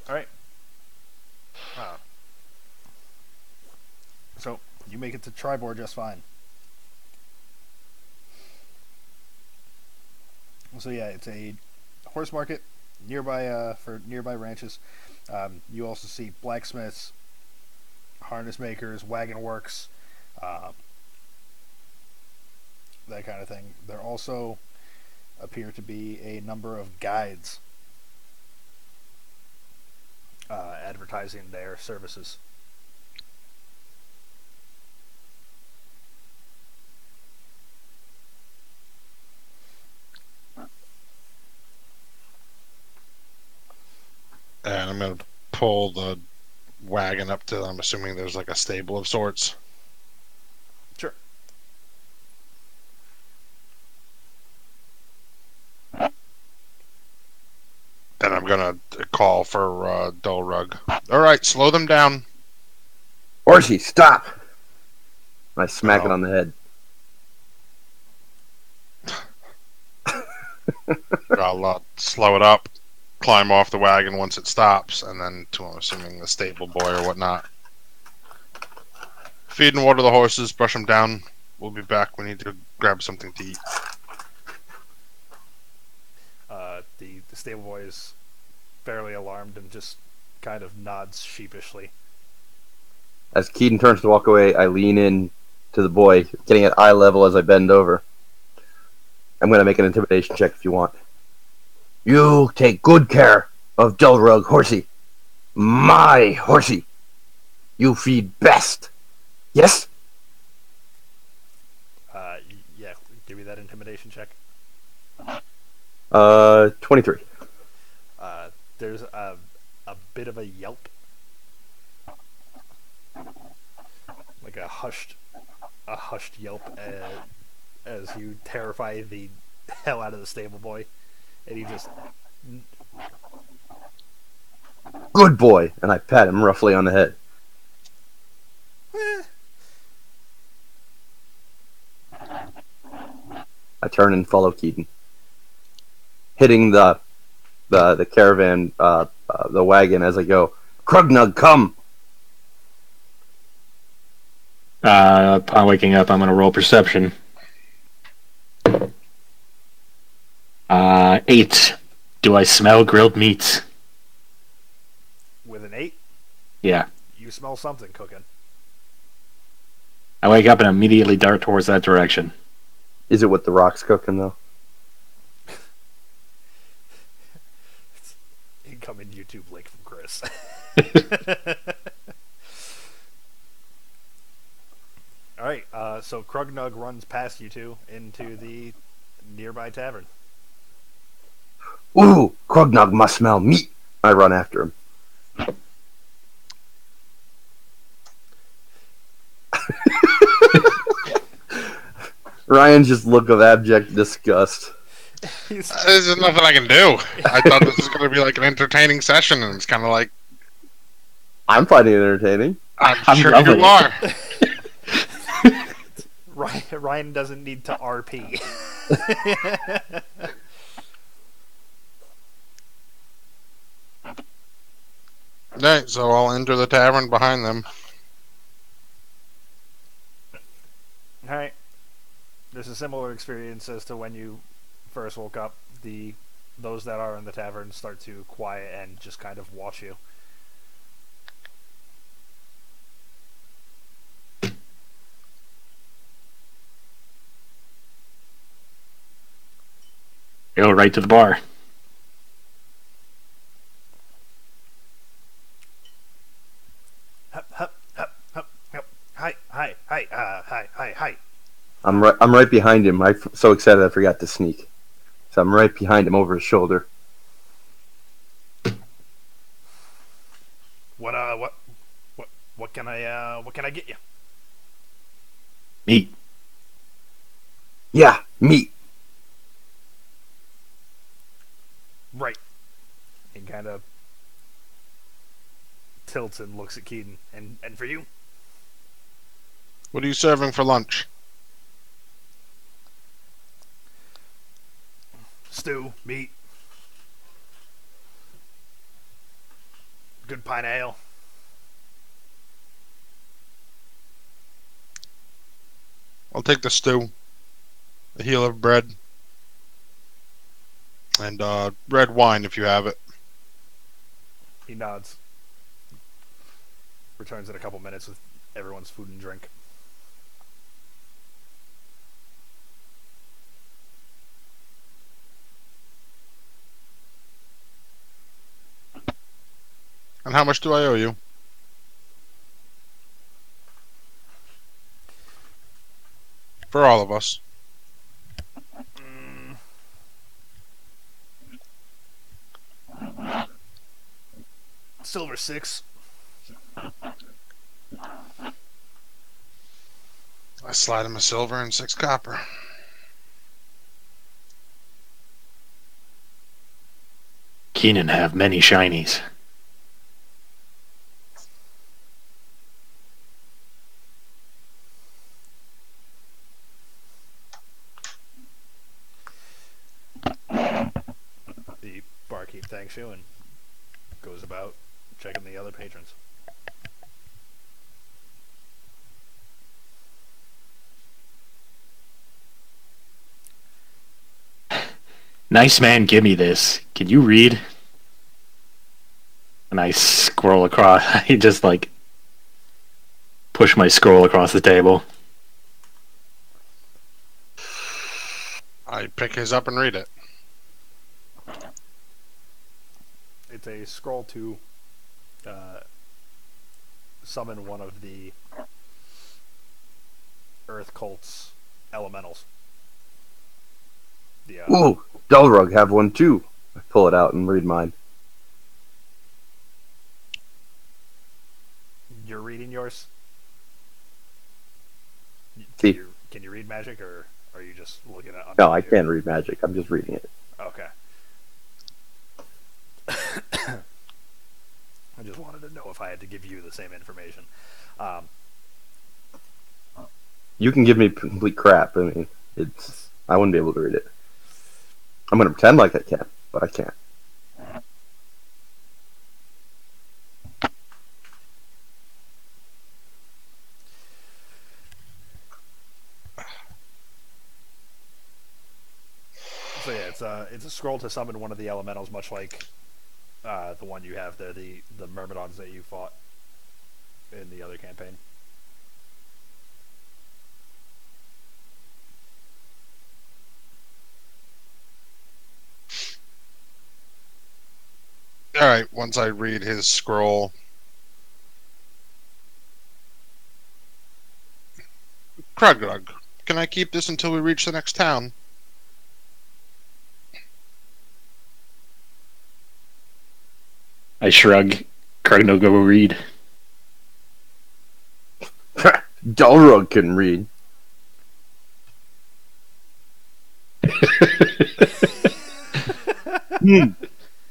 Alright. So, you make it to Tribor just fine. So yeah, it's a horse market nearby for nearby ranches. You also see blacksmiths, harness makers, wagon works, that kind of thing. There also appear to be a number of guides advertising their services. And I'm going to pull the wagon up to, I'm assuming there's like a stable of sorts. Sure. I'm gonna call for Dull Rug. All right, slow them down. Horsey, stop! And I smack it Uh-oh. on the head. I'll slow it up, climb off the wagon once it stops, and then to, I'm assuming, the stable boy or whatnot. Feed and water the horses, brush them down. We'll be back. We need to grab something to eat. The stable boy is fairly alarmed and just kind of nods sheepishly. As Keaton turns to walk away, I lean in to the boy, getting at eye level as I bend over. I'm going to make an intimidation check if you want. You take good care of Dull Rug, Horsey. My Horsey. You feed best. Yes? Yeah, give me that intimidation check. 23. There's a bit of a yelp, like a hushed yelp, as you terrify the hell out of the stable boy, and he just Good boy. And I pat him roughly on the head. I turn and follow Keaton, hitting the caravan, the wagon as I go. Crugnug, come! Upon waking up, I'm going to roll perception. 8. Do I smell grilled meats? with an 8, Yeah. you smell something cooking. I wake up and immediately dart towards that direction. Is it what the rock's cooking, though? Incoming YouTube link from Chris. Alright, so Crugnug runs past you two into the nearby tavern. Ooh, Crugnug must smell meat. I run after him. Ryan's just look of abject disgust. There's nothing I can do. I thought this was going to be like an entertaining session, and it's kind of like, I'm finding it entertaining. I'm sure loving you it. are. Ryan doesn't need to RP. Alright, so I'll enter the tavern behind them. Alright. There's a similar experience as to when you first woke up. Those that are in the tavern start to quiet and just kind of watch you. Go right to the bar. Hup, hup, hup, hup, hup. Hi. I'm right behind him. I'm so excited I forgot to sneak. So I'm right behind him over his shoulder. What can I get you? Meat. Yeah, meat. Right. He kind of tilts and looks at Keaton. And for you? What are you serving for lunch? Stew, meat. Good pint of ale. I'll take the stew, a heel of bread, and red wine if you have it. He nods. Returns in a couple minutes with everyone's food and drink. And how much do I owe you? For all of us. Silver 6. I slide him a silver and 6 copper. Keenan have many shinies. The barkeep thanks you and goes about checking the other patrons. Nice man, give me this. Can you read? And I scroll across. I just like push my scroll across the table. I pick his up and read it. It's a scroll to summon one of the Earth Cult's elementals. The, Ooh, Delrug have one too. I pull it out and read mine. You're reading yours? See. Can you read magic, or are you just looking at... No, I can't read magic. I'm just reading it. Okay. I just wanted to know if I had to give you the same information. You can give me complete crap. I mean, I wouldn't be able to read it. I'm going to pretend like I can, but I can't. So yeah, it's a scroll to summon one of the elementals, much like the one you have there, the Myrmidons that you fought in the other campaign. Alright, once I read his scroll. Krugdug, can I keep this until we reach the next town? I shrug. Krugno go read. Delrug can read.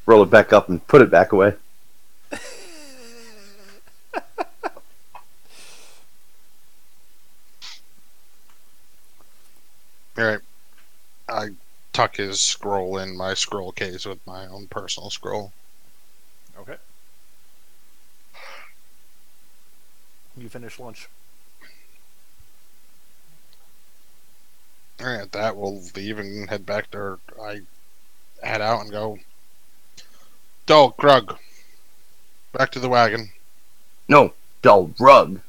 Roll it back up and put it back away. Alright. I tuck his scroll in my scroll case with my own personal scroll. Okay. You finish lunch. Alright, that we'll leave and head back there. I head out and go, Dull, Krug, back to the wagon. No, Delrug.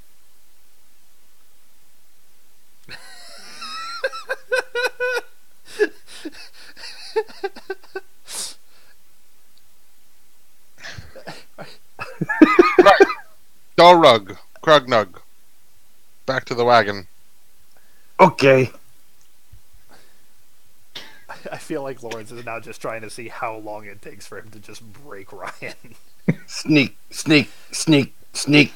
Right. Dullrug, Krugnug, back to the wagon. Okay. I feel like Lawrence is now just trying to see how long it takes for him to just break Ryan. Sneak, sneak, sneak, sneak.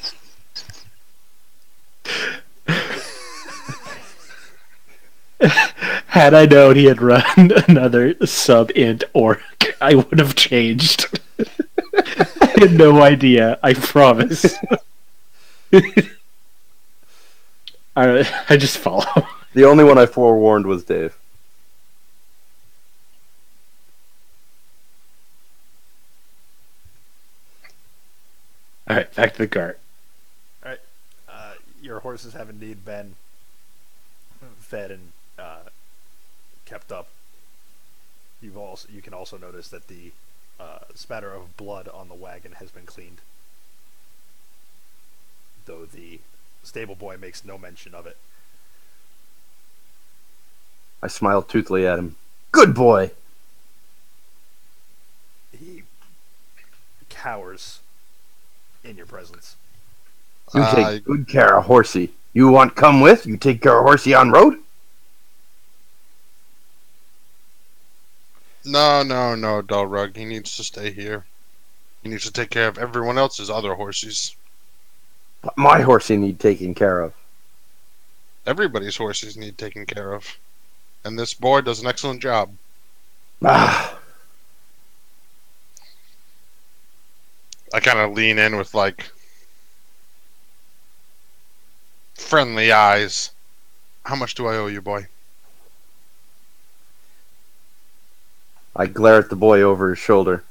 Had I known he had run another sub-int orc, I would have changed. I had no idea, I promise. I just follow. The only one I forewarned was Dave. Alright, back to the cart. Alright. Your horses have indeed been fed and kept up. You can also notice that the spatter of blood on the wagon has been cleaned, though the stable boy makes no mention of it. I smiled toothily at him. Good boy. He cowers in your presence. You take good care of Horsey. You want come with? You take care of Horsey on road? No, Dullrug. He needs to stay here. He needs to take care of everyone else's other horses. But my Horsey need taking care of. Everybody's horses need taken care of. And this boy does an excellent job. Ah. I kind of lean in with like friendly eyes. How much do I owe you, boy? I glare at the boy over his shoulder.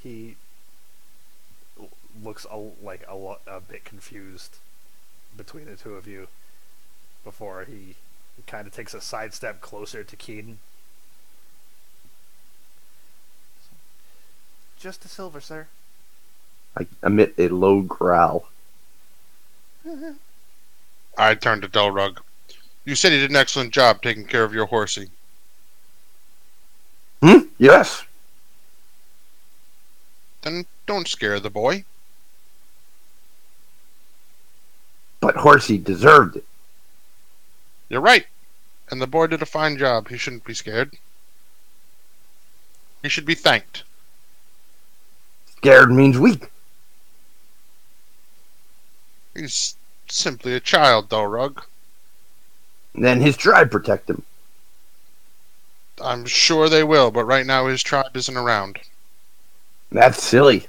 He looks a bit confused between the two of you before he kind of takes a sidestep closer to Keaton. Just a silver, sir. I emit a low growl. I turn to Delrug. You said you did an excellent job taking care of your horsey. Yes. Then don't scare the boy. But Horsey deserved it. You're right. And the boy did a fine job. He shouldn't be scared. He should be thanked. Scared means weak. He's simply a child, Delrug. And then his tribe protect him. I'm sure they will, but right now his tribe isn't around. That's silly.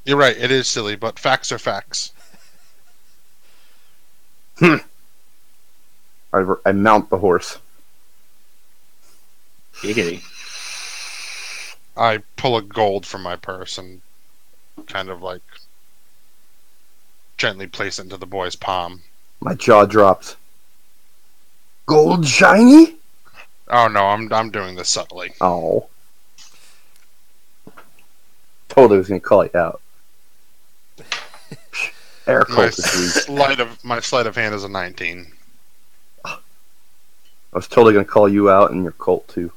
You're right, it is silly, but facts are facts. I mount the horse. Giggity. I pull a gold from my purse and kind of like gently place it into the boy's palm. My jaw drops. Gold shiny? Oh no, I'm doing this subtly. Oh. Totally was gonna call you out. Air My cult is weak. my sleight of hand is a 19. I was totally gonna call you out and your cult too.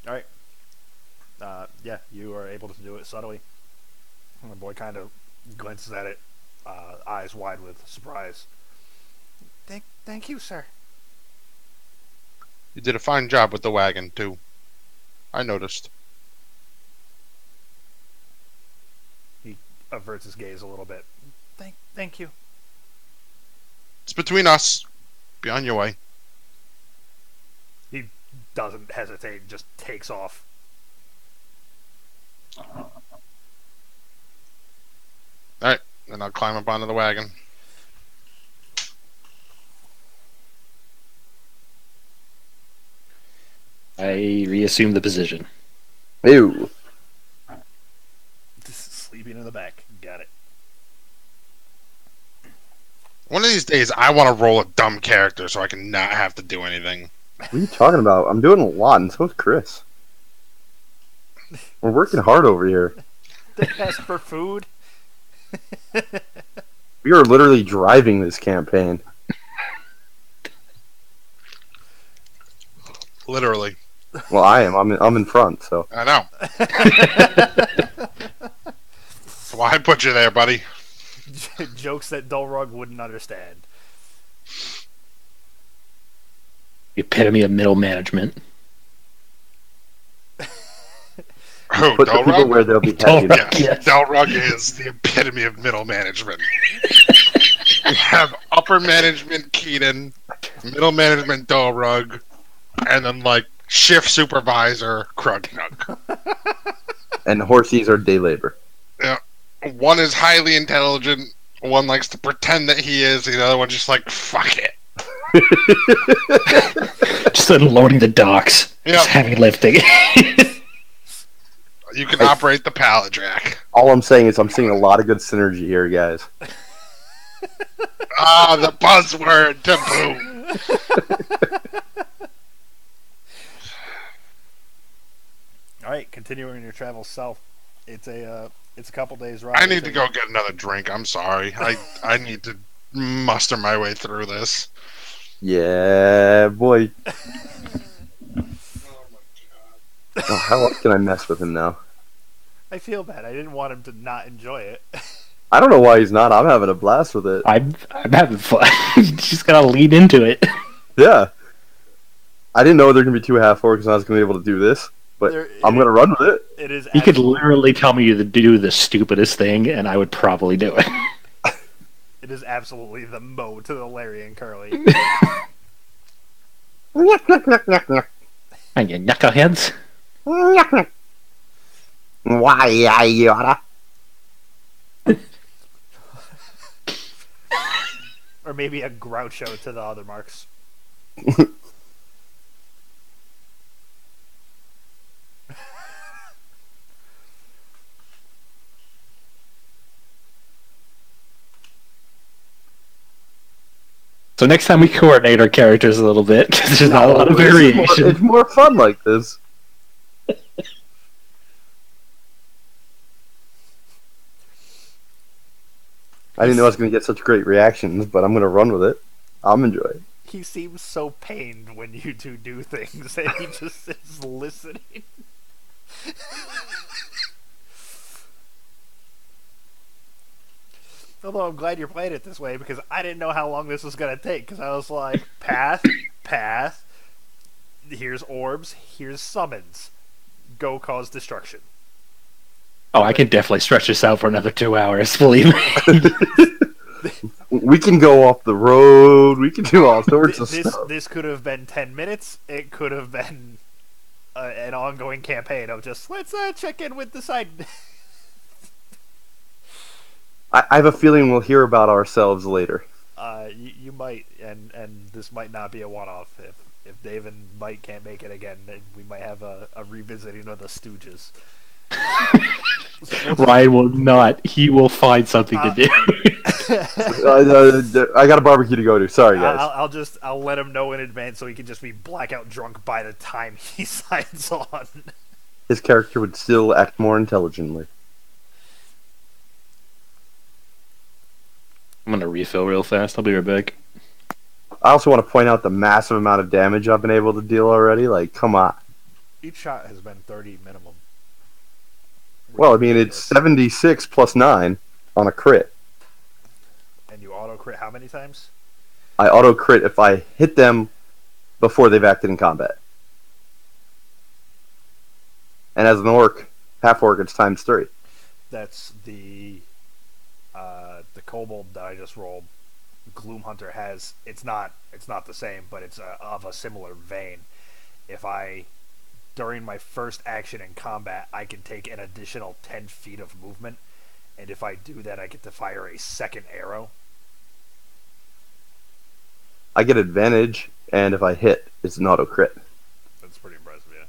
Alright. Yeah, you are able to do it subtly. And the boy kind of glances at it, eyes wide with surprise. Thank you, sir. You did a fine job with the wagon, too. I noticed. He averts his gaze a little bit. Thank you. It's between us. Be on your way. He doesn't hesitate, just takes off. Alright, then I'll climb up onto the wagon. I reassume the position. Ew. Just sleeping in the back. Got it. One of these days, I want to roll a dumb character so I can not have to do anything. What are you talking about? I'm doing a lot, and so is Chris. We're working hard over here. They ask for food. We are literally driving this campaign. Literally. Well, I am. I'm in front, so. I know. That's why I put you there, buddy. Jokes that Dulrug wouldn't understand. The epitome of middle management. Oh, Put the people where Delrug? they'll be happy. Delrug. Yes, Yes. Delrug is the epitome of middle management. We have upper management Keaton, middle management Delrug, and then like shift supervisor Krugnug. And horsies are day labor. Yeah. One is highly intelligent, one likes to pretend that he is, the other one's just like, fuck it. Just unloading the docks. Yeah. Just heavy lifting. You can operate the pallet jack. All I'm saying is I'm seeing a lot of good synergy here, guys. Ah, the buzzword to boot. Alright, continuing your travels south. It's a couple days ride. I need to go get another drink. I'm sorry. I need to muster my way through this. Yeah, boy. Oh, how else can I mess with him now? I feel bad. I didn't want him to not enjoy it. I don't know why he's not. I'm having a blast with it. I'm having fun. You just gotta lean into it. Yeah. I didn't know there were going to be two half orcs and I was going to be able to do this, but I'm going to run with it. It is. You could literally tell me to do the stupidest thing, and I would probably do it. It It is absolutely the Mo to the Larry and Curly. And you knuckleheads. Why, I oughta. Or maybe a Groucho to the other marks. So next time we coordinate our characters a little bit, because there's not a lot of variation. It's more fun like this. I didn't know I was going to get such great reactions, but I'm going to run with it. I'm enjoying it. He seems so pained when you two do things, and he just is listening. Although I'm glad you're playing it this way, because I didn't know how long this was going to take, because I was like, path, here's orbs, here's summons. Go cause destruction. Oh, I can definitely stretch this out for another 2 hours, believe me. We can go off the road. We can do all sorts of stuff. This could have been 10 minutes. It could have been an ongoing campaign of just, let's check in with the side. I have a feeling we'll hear about ourselves later. You might, and this might not be a one-off. If Dave and Mike can't make it again, then we might have a revisiting of the Stooges. Ryan will not. He will find something to do. I got a barbecue to go to. Sorry, guys. I'll let him know in advance so he can just be blackout drunk by the time he signs on. His character would still act more intelligently. I'm gonna refill real fast. I'll be right back. I also want to point out the massive amount of damage I've been able to deal already. Like, come on. Each shot has been 30 minimum. Well, I mean, it's 76 plus 9 on a crit. And you auto crit how many times? I auto crit if I hit them before they've acted in combat. And as an orc, half orc, it's times 3. That's the kobold that I just rolled. Gloomhunter has it's not the same, but it's of a similar vein. If I during my first action in combat, I can take an additional 10 feet of movement, and if I do that, I get to fire a second arrow. I get advantage, and if I hit, it's an auto crit. That's pretty impressive, yeah.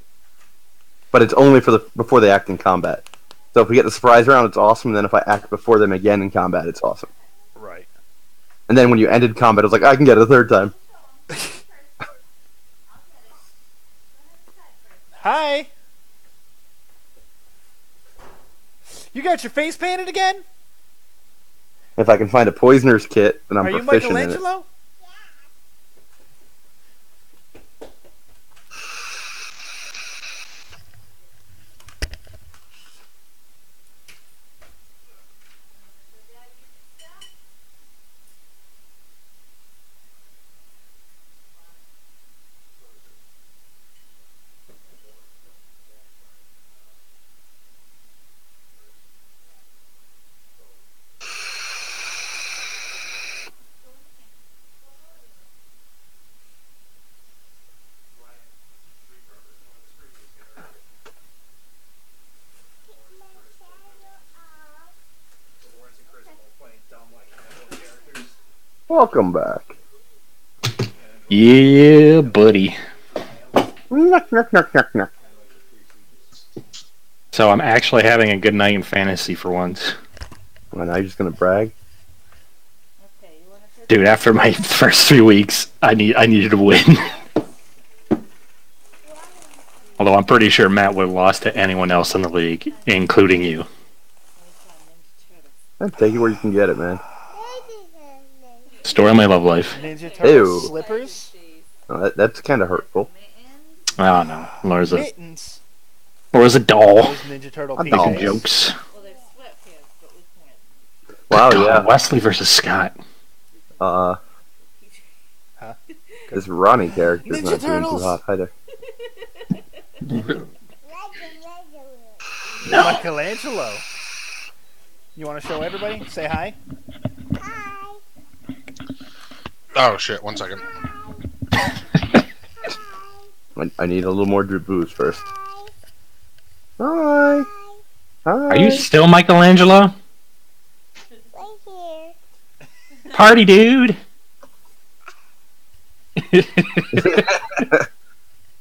But it's only for before they act in combat. So if we get the surprise round, it's awesome. And then if I act before them again in combat, it's awesome. Right. And then when you ended combat, I was like, I can get it a third time. Hi. You got your face painted again? If I can find a poisoner's kit, then I'm Are you proficient in it. Michelangelo? Welcome back. Yeah, buddy. Knock, knock, knock, knock, knock. So I'm actually having a good night in fantasy for once. Well, now you're just gonna brag? Dude, after my first 3 weeks, I needed to win. Although I'm pretty sure Matt would have lost to anyone else in the league, including you. Take it where you can get it, man. Story of my love life. Ninja Turtle Ew. slippers? Oh, that's kind of hurtful. I don't know. Laura's a Mittens. doll. Those Ninja Turtle A PJs. doll. Making jokes. Wow, God, yeah. Wesley versus Scott. Huh? This Ronnie character's Ninja not doing too Turtles. hot either. Michelangelo. You want to show everybody? Say hi. Oh shit! 1 second. I need a little more drip booze first. Hi. Hi. Are you still Michelangelo? Right here. Party dude.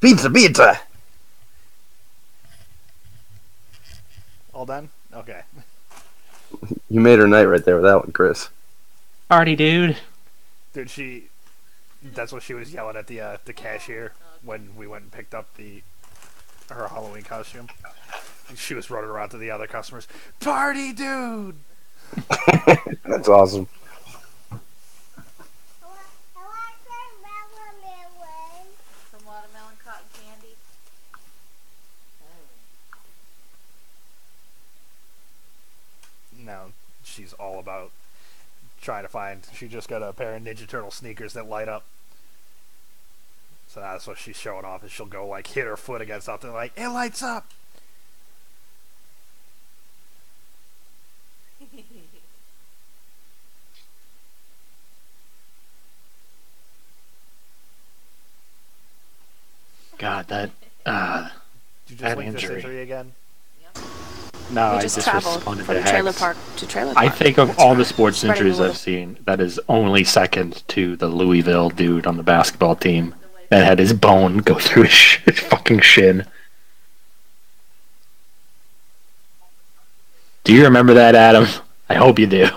Pizza. All done? Okay. You made her night right there with that one, Chris. Party dude. Dude, that's what she was yelling at the cashier when we went and picked up her Halloween costume. She was running around to the other customers. Party dude! That's awesome. Some watermelon cotton candy. Now she's all about trying to find. She just got a pair of Ninja Turtle sneakers that light up. So that's what she's showing off. Is she'll go like hit her foot against something like it lights up. God, that. Did you just That link this injury. injury again? No, We I just just traveled responded from to trailer Hex. park to trailer park. I think of all the sports Spreading injuries the I've word. seen, that is only second to the Louisville dude on the basketball team that had his bone go through his fucking shin. Do you remember that, Adam? I hope you do.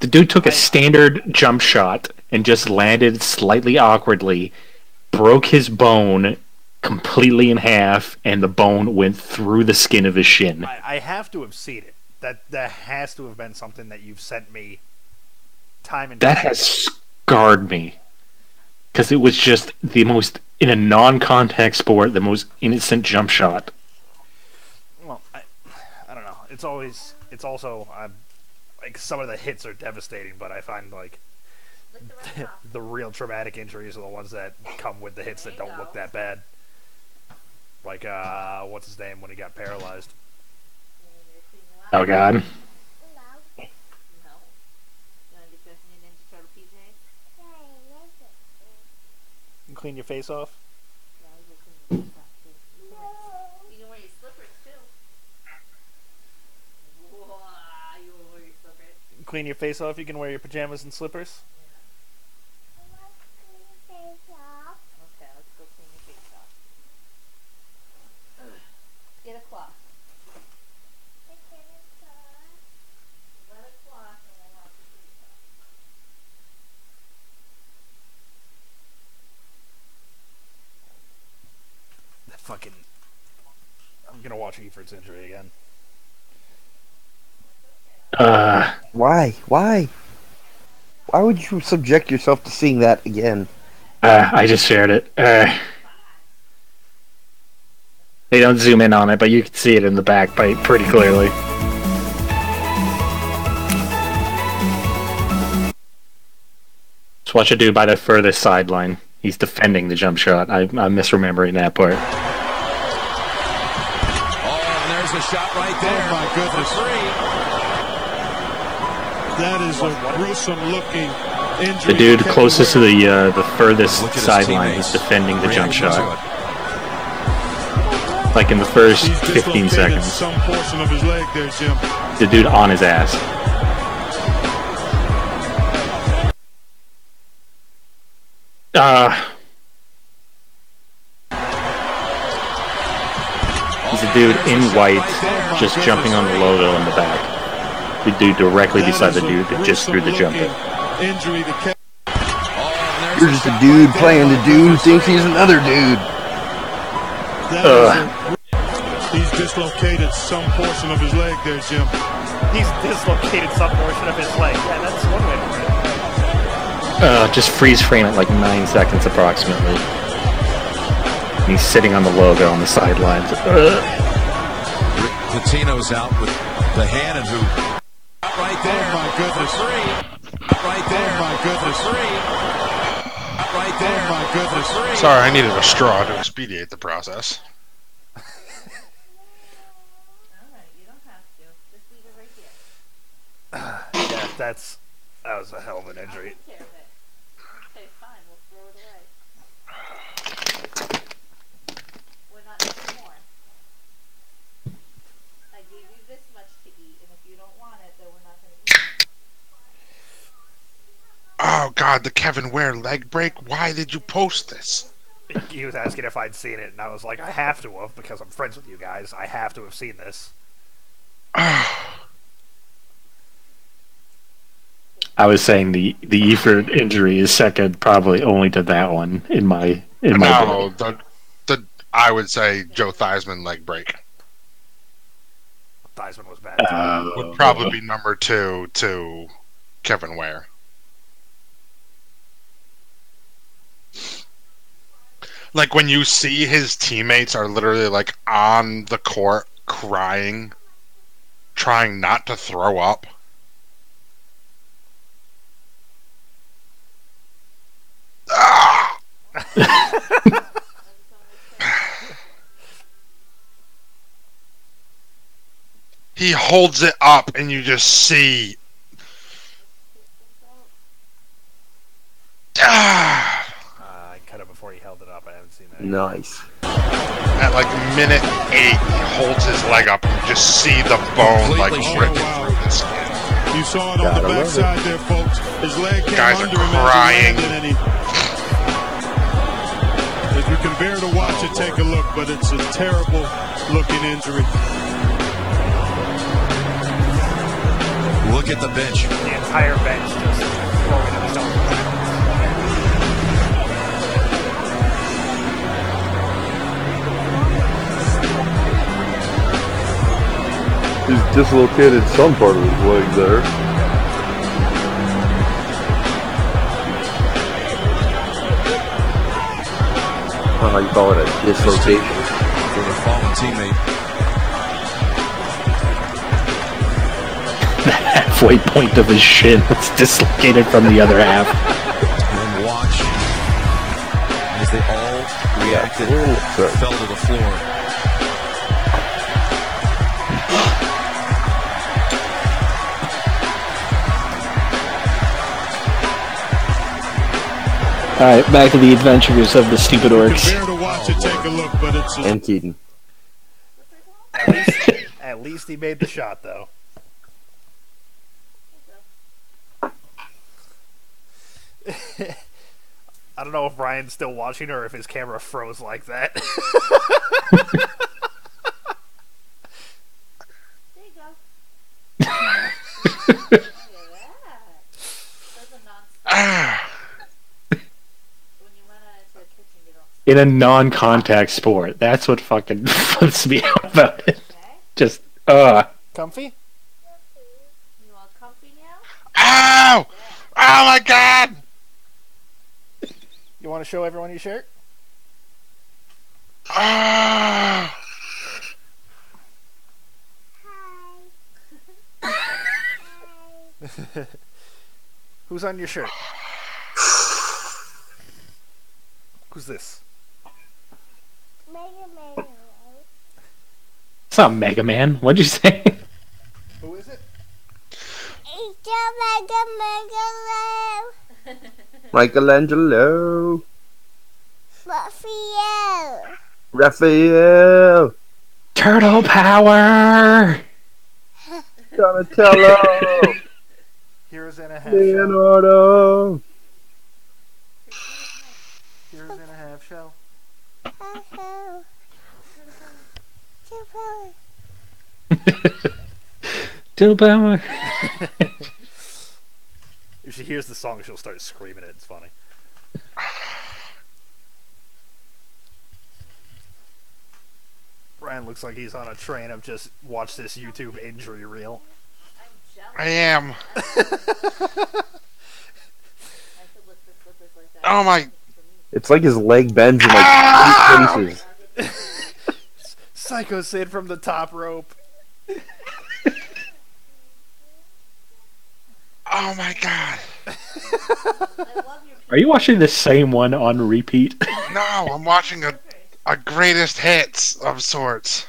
The dude took a standard jump shot and just landed slightly awkwardly, broke his bone completely in half, and the bone went through the skin of his shin. I have to have seen it. That has to have been something that you've sent me time and time That has scarred me. Because it was just the most, in a non-contact sport, the most innocent jump shot. Well, I don't know. It's also like some of the hits are devastating, but I find like the real traumatic injuries are the ones that come with the hits that don't look that bad. Like what's his name when he got paralyzed? Oh, God. No. You want to get dressed in your Ninja Turtle PJs? You clean your face off. Yeah, you can clean your face off, too. You can wear your slippers too. Whoa, you will wear your slippers. Clean your face off. You can wear your pajamas and slippers. Okay, let's go clean your face off. Get a cloth. Let a cloth and then wash your face off. That fucking. I'm gonna watch Eford's injury again. Why? Why would you subject yourself to seeing that again? I just shared it. They don't zoom in on it, but you can see it in the back pretty clearly. Just watch a dude by the furthest sideline. He's defending the jump shot. I'm misremembering that part. Oh, and there's a shot right there. Oh, my goodness. That is a gruesome looking injury. The dude closest to the furthest sideline is defending the jump shot. Like in the first He's 15 dislocated seconds. some portion of his leg there, Jim. The dude on his ass. He's a dude in white, just jumping on the logo in the back. The dude directly beside the dude that just threw the jump in. Injury to Kevin. You're just a dude playing the dude who thinks he's another dude. He's dislocated some portion of his leg there, Jim. He's dislocated some portion of his leg. Yeah, that's one way to put it. Just freeze frame at like 9 seconds approximately. And he's sitting on the logo on the sidelines. Patino's out with the hand and who? Right there. Oh, my goodness. Right there. Oh, my goodness. Right there. Oh, my goodness. Sorry, I needed a straw to expedite the process. Alright, you don't have to. Just leave it right here. Yeah, that's. That was a hell of an injury. Take care of it. Okay, fine. We'll throw it away. We're not eating more. I gave you this much to eat, and if you don't want it, then we're not going to eat it. Oh God, the Kevin Ware leg break. Why did you post this? He was asking if I'd seen it, and I was like, I have to have, because I'm friends with you guys. I have to have seen this. I was saying the Eford injury is second, probably only to that one in my No, book. I would say Joe Theismann leg break Theismann was bad too. would probably be number 2 to Kevin Ware. Like when you see his teammates are literally like on the court crying, trying not to throw up. Ah! He holds it up and you just see. I cut it before he held it up. I haven't seen that. Nice. At like minute 8, he holds his leg up and you just see the bone like ripping through the skin. You saw it on the backside there, folks. His leg came Guys are under him crying. as he landed, and if you can bear to watch it, take a look, but it's a terrible looking injury. Look at the bench. The entire bench just throwing himself around. He's dislocated some part of his leg there. I don't know how you call it, a dislocation. For the fallen teammate. The halfway point of his shin was dislocated from the other half. And watch as they all reacted, fell to the floor. Alright, back to the adventures of the stupid orcs. Bear to watch it, take a look, but it's a And Keaton. At least he made the shot, though. I don't know if Ryan's still watching or if his camera froze like that. There you go. Look at that. That's a non-stop. When you run out into the kitchen, you don't. In a non-contact sport. That's what fucking flips me out about it. Okay. Just, Comfy? You all comfy now? Ow! Oh my God! You want to show everyone your shirt? Ah! Who's on your shirt? Who's this? it's not Mega Man. What'd you say? Who is it? Michelangelo. Raphael. Raphael. Turtle power! Donatello. Heroes in a half shell. Leonardo. Heroes in a half shell. Turtle power! If she hears the song, she'll start screaming it. It's funny. Brian looks like he's on a train of just watch this YouTube injury reel. I'm jealous. I am. I could lift the slippers like that. Oh my. It's like his leg bends in like 8 places. Psycho Sid from the top rope. Oh my God. I love your Are you watching the same one on repeat? No, I'm watching a greatest hits of sorts.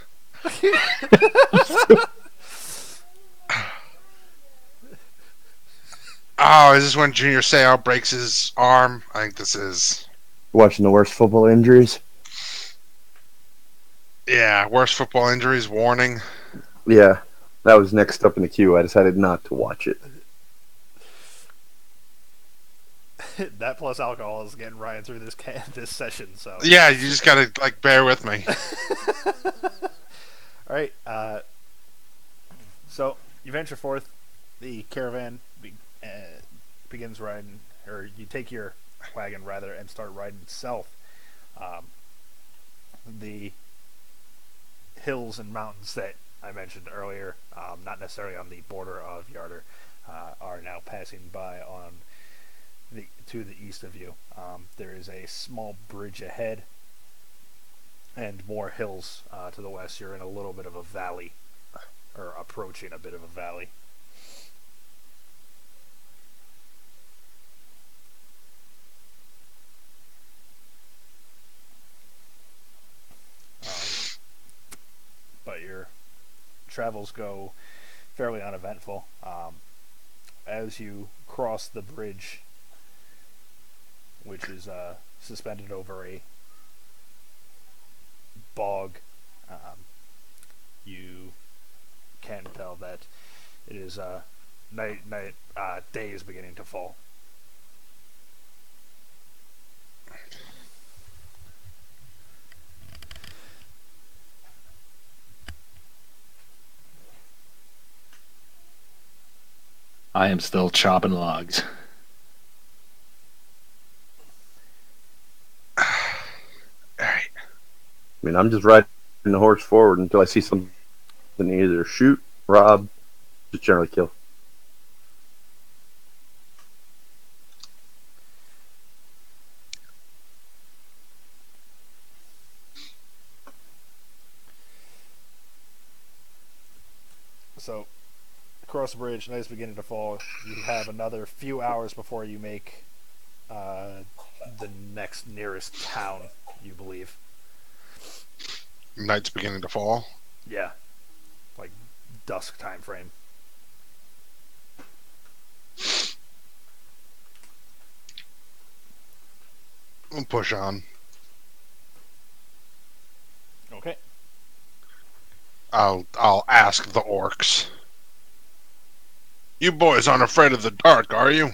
Oh Oh, is this when Junior Seau breaks his arm? I think this is. Watching the worst football injuries. Yeah, worst football injuries warning. Yeah, that was next up in the queue. I decided not to watch it. That plus alcohol is getting Ryan through this session. So Yeah, you just gotta like bear with me. All right. So you venture forth. The caravan begins riding, or you take your wagon rather, and start riding south. The hills and mountains that I mentioned earlier, not necessarily on the border of Yarder, are now passing by to the east of you. There is a small bridge ahead, and more hills to the west. You're in a little bit of a valley, or approaching a bit of a valley. But your travels go fairly uneventful. As you cross the bridge, which is suspended over a bog, you can tell that it is day is beginning to fall. I am still chopping logs. Alright. I mean, I'm just riding the horse forward until I see something to either shoot, rob, just generally kill. So, across the bridge, night is beginning to fall. You have another few hours before you make the next nearest town, you believe. Night's beginning to fall. Yeah. Like, dusk time frame. We'll push on. Okay. I'll ask the orcs. You boys aren't afraid of the dark, are you?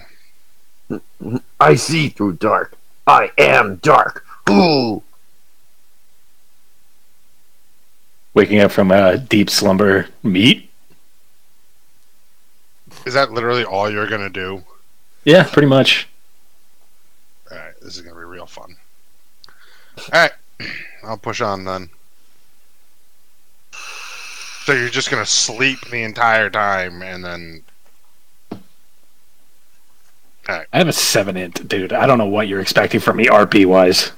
I see through dark. I am dark. Ooh. Waking up from a deep slumber, meat? Is that literally all you're gonna do? Yeah, pretty much. Alright, this is gonna be real fun. Alright, I'll push on then. So you're just gonna sleep the entire time and then... Alright. I have a 7 int, dude. I don't know what you're expecting from me RP wise.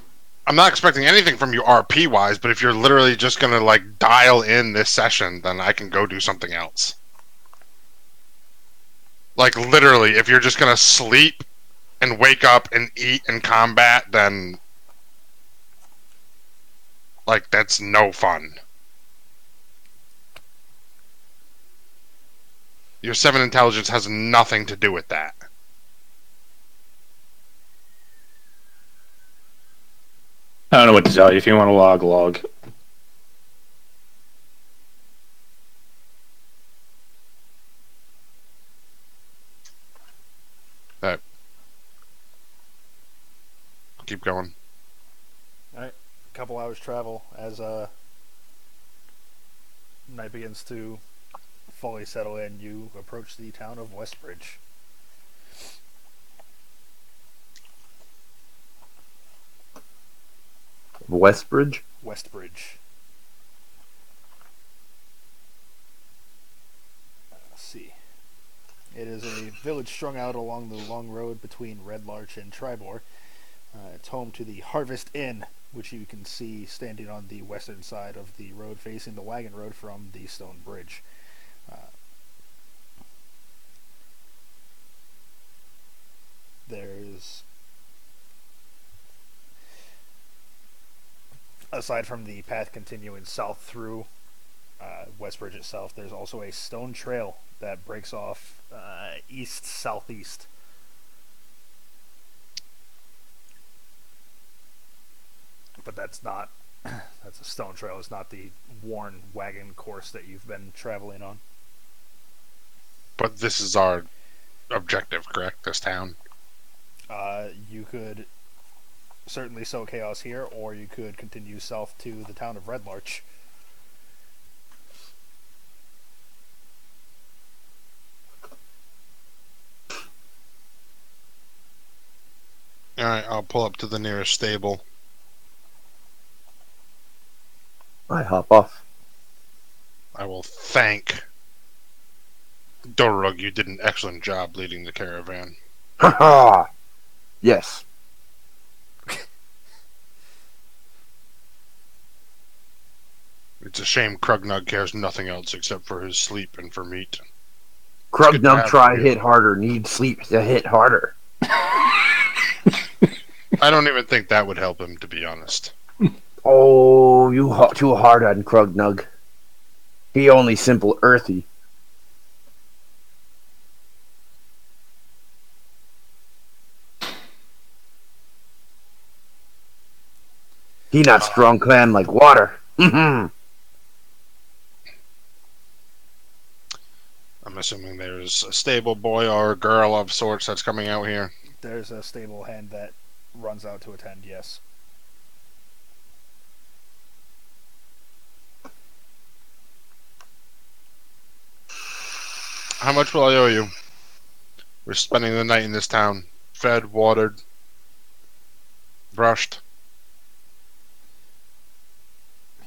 I'm not expecting anything from you RP wise, but if you're literally just gonna like dial in this session, then I can go do something else. Like literally, if you're just gonna sleep and wake up and eat and combat, then like that's no fun. Your 7 intelligence has nothing to do with that. I don't know what to tell you. If you want to log. Alright. Keep going. Alright. A couple hours travel as night begins to fully settle in. You approach the town of Westbridge. Westbridge? Westbridge. Let's see. It is a village strung out along the long road between Red Larch and Tribor. It's home to the Harvest Inn, which you can see standing on the western side of the road facing the wagon road from the stone bridge. There's, aside from the path continuing south through Westbridge itself, there's also a stone trail that breaks off east-southeast but that's not. That's a stone trail. It's not the worn wagon course that you've been traveling on. But this is our objective, correct? This town. You could certainly sow chaos here, or you could continue south to the town of Red Larch. Alright, I'll pull up to the nearest stable. I hop off. I will thank Dorug. You did an excellent job leading the caravan. Ha ha! Yes. It's a shame Krugnug cares nothing else except for his sleep and for meat. Krugnug tried hit harder, needs sleep to hit harder. I don't even think that would help him, to be honest. Oh, you too hard on Krugnug. He only simple earthy. He not strong clan like water. I'm assuming there's a stable boy or a girl of sorts that's coming out here. There's a stable hand that runs out to attend, yes. How much will I owe you? We're spending the night in this town. Fed, watered, brushed.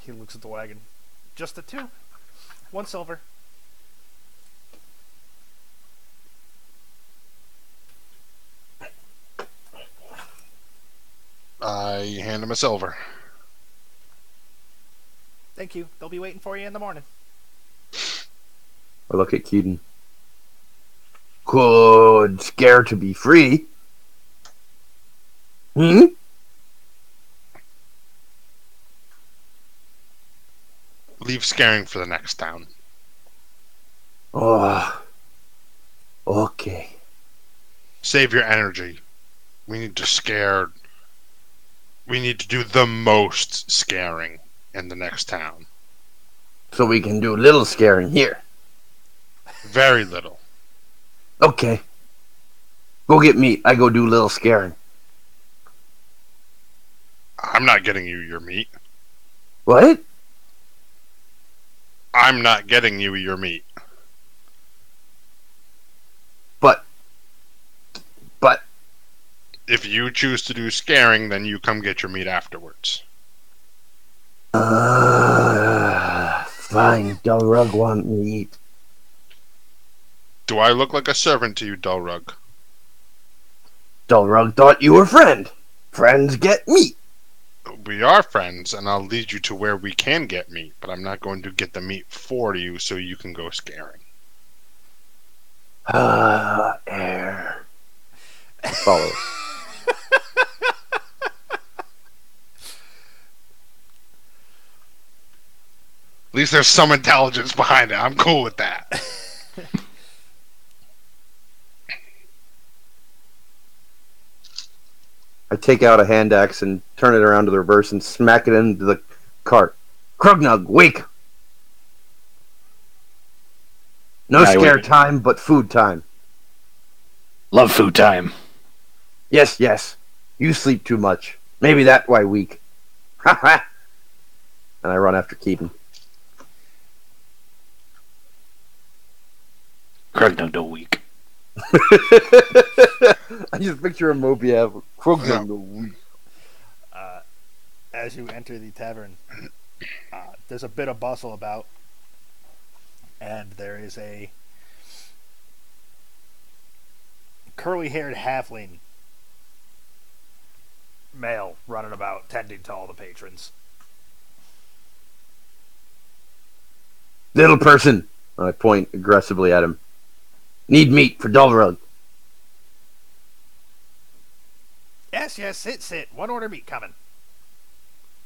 He looks at the wagon. Just the two. 1 silver. I hand him a silver. Thank you. They'll be waiting for you in the morning. I look at Keaton. Could scare to be free. Hmm? Leave scaring for the next town. Oh. Okay. Save your energy. We need to scare. We need to do the most scaring in the next town. So we can do little scaring here. Very little. Okay. Go get meat. I go do little scaring. I'm not getting you your meat. What? I'm not getting you your meat. But. If you choose to do scaring, then you come get your meat afterwards. Fine. Delrug want meat. Do I look like a servant to you, Dulrug? Delrug thought you were friend. Friends get meat. We are friends, and I'll lead you to where we can get meat, but I'm not going to get the meat for you so you can go scaring. Air. Follow. At least there's some intelligence behind it. I'm cool with that. I take out a hand axe and turn it around to the reverse and smack it into the cart. Krugnug, wake! No I scare wake. time, but food time. Love food time. Yes, yes. You sleep too much. Maybe that why weak. Ha ha! And I run after Keaton. Krugnug no weak. I just picture a Mobius. Krugnug no weak. As you enter the tavern, there's a bit of bustle about, and there is a curly-haired halfling male running about, tending to all the patrons. Little person. I point aggressively at him. Need meat for Dulrug. Yes, yes, sit. 1 order meat coming.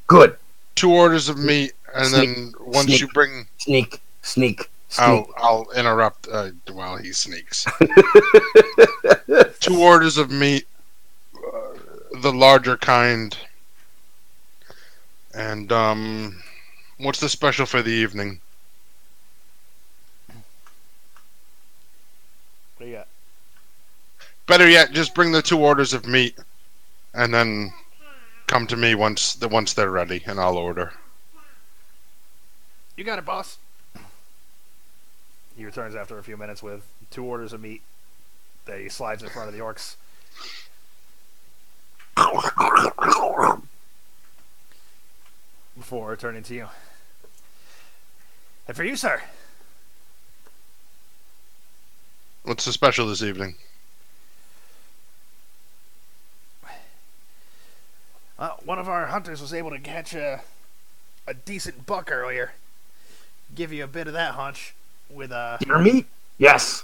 Good. 2 orders of meat, and Sneak, then once sneak. you bring... Sneak. I'll interrupt while he sneaks. 2 orders of meat, the larger kind, And, what's the special for the evening? What do you got? Better yet, just bring the 2 orders of meat, and then come to me once they're ready, and I'll order. You got it, boss. He returns after a few minutes with 2 orders of meat that he slides in front of the orcs. Before turning to you. And for you, sir. What's the special this evening? One of our hunters was able to catch a decent buck earlier. Give you a bit of that, Hunch. With Deer meat? Yes.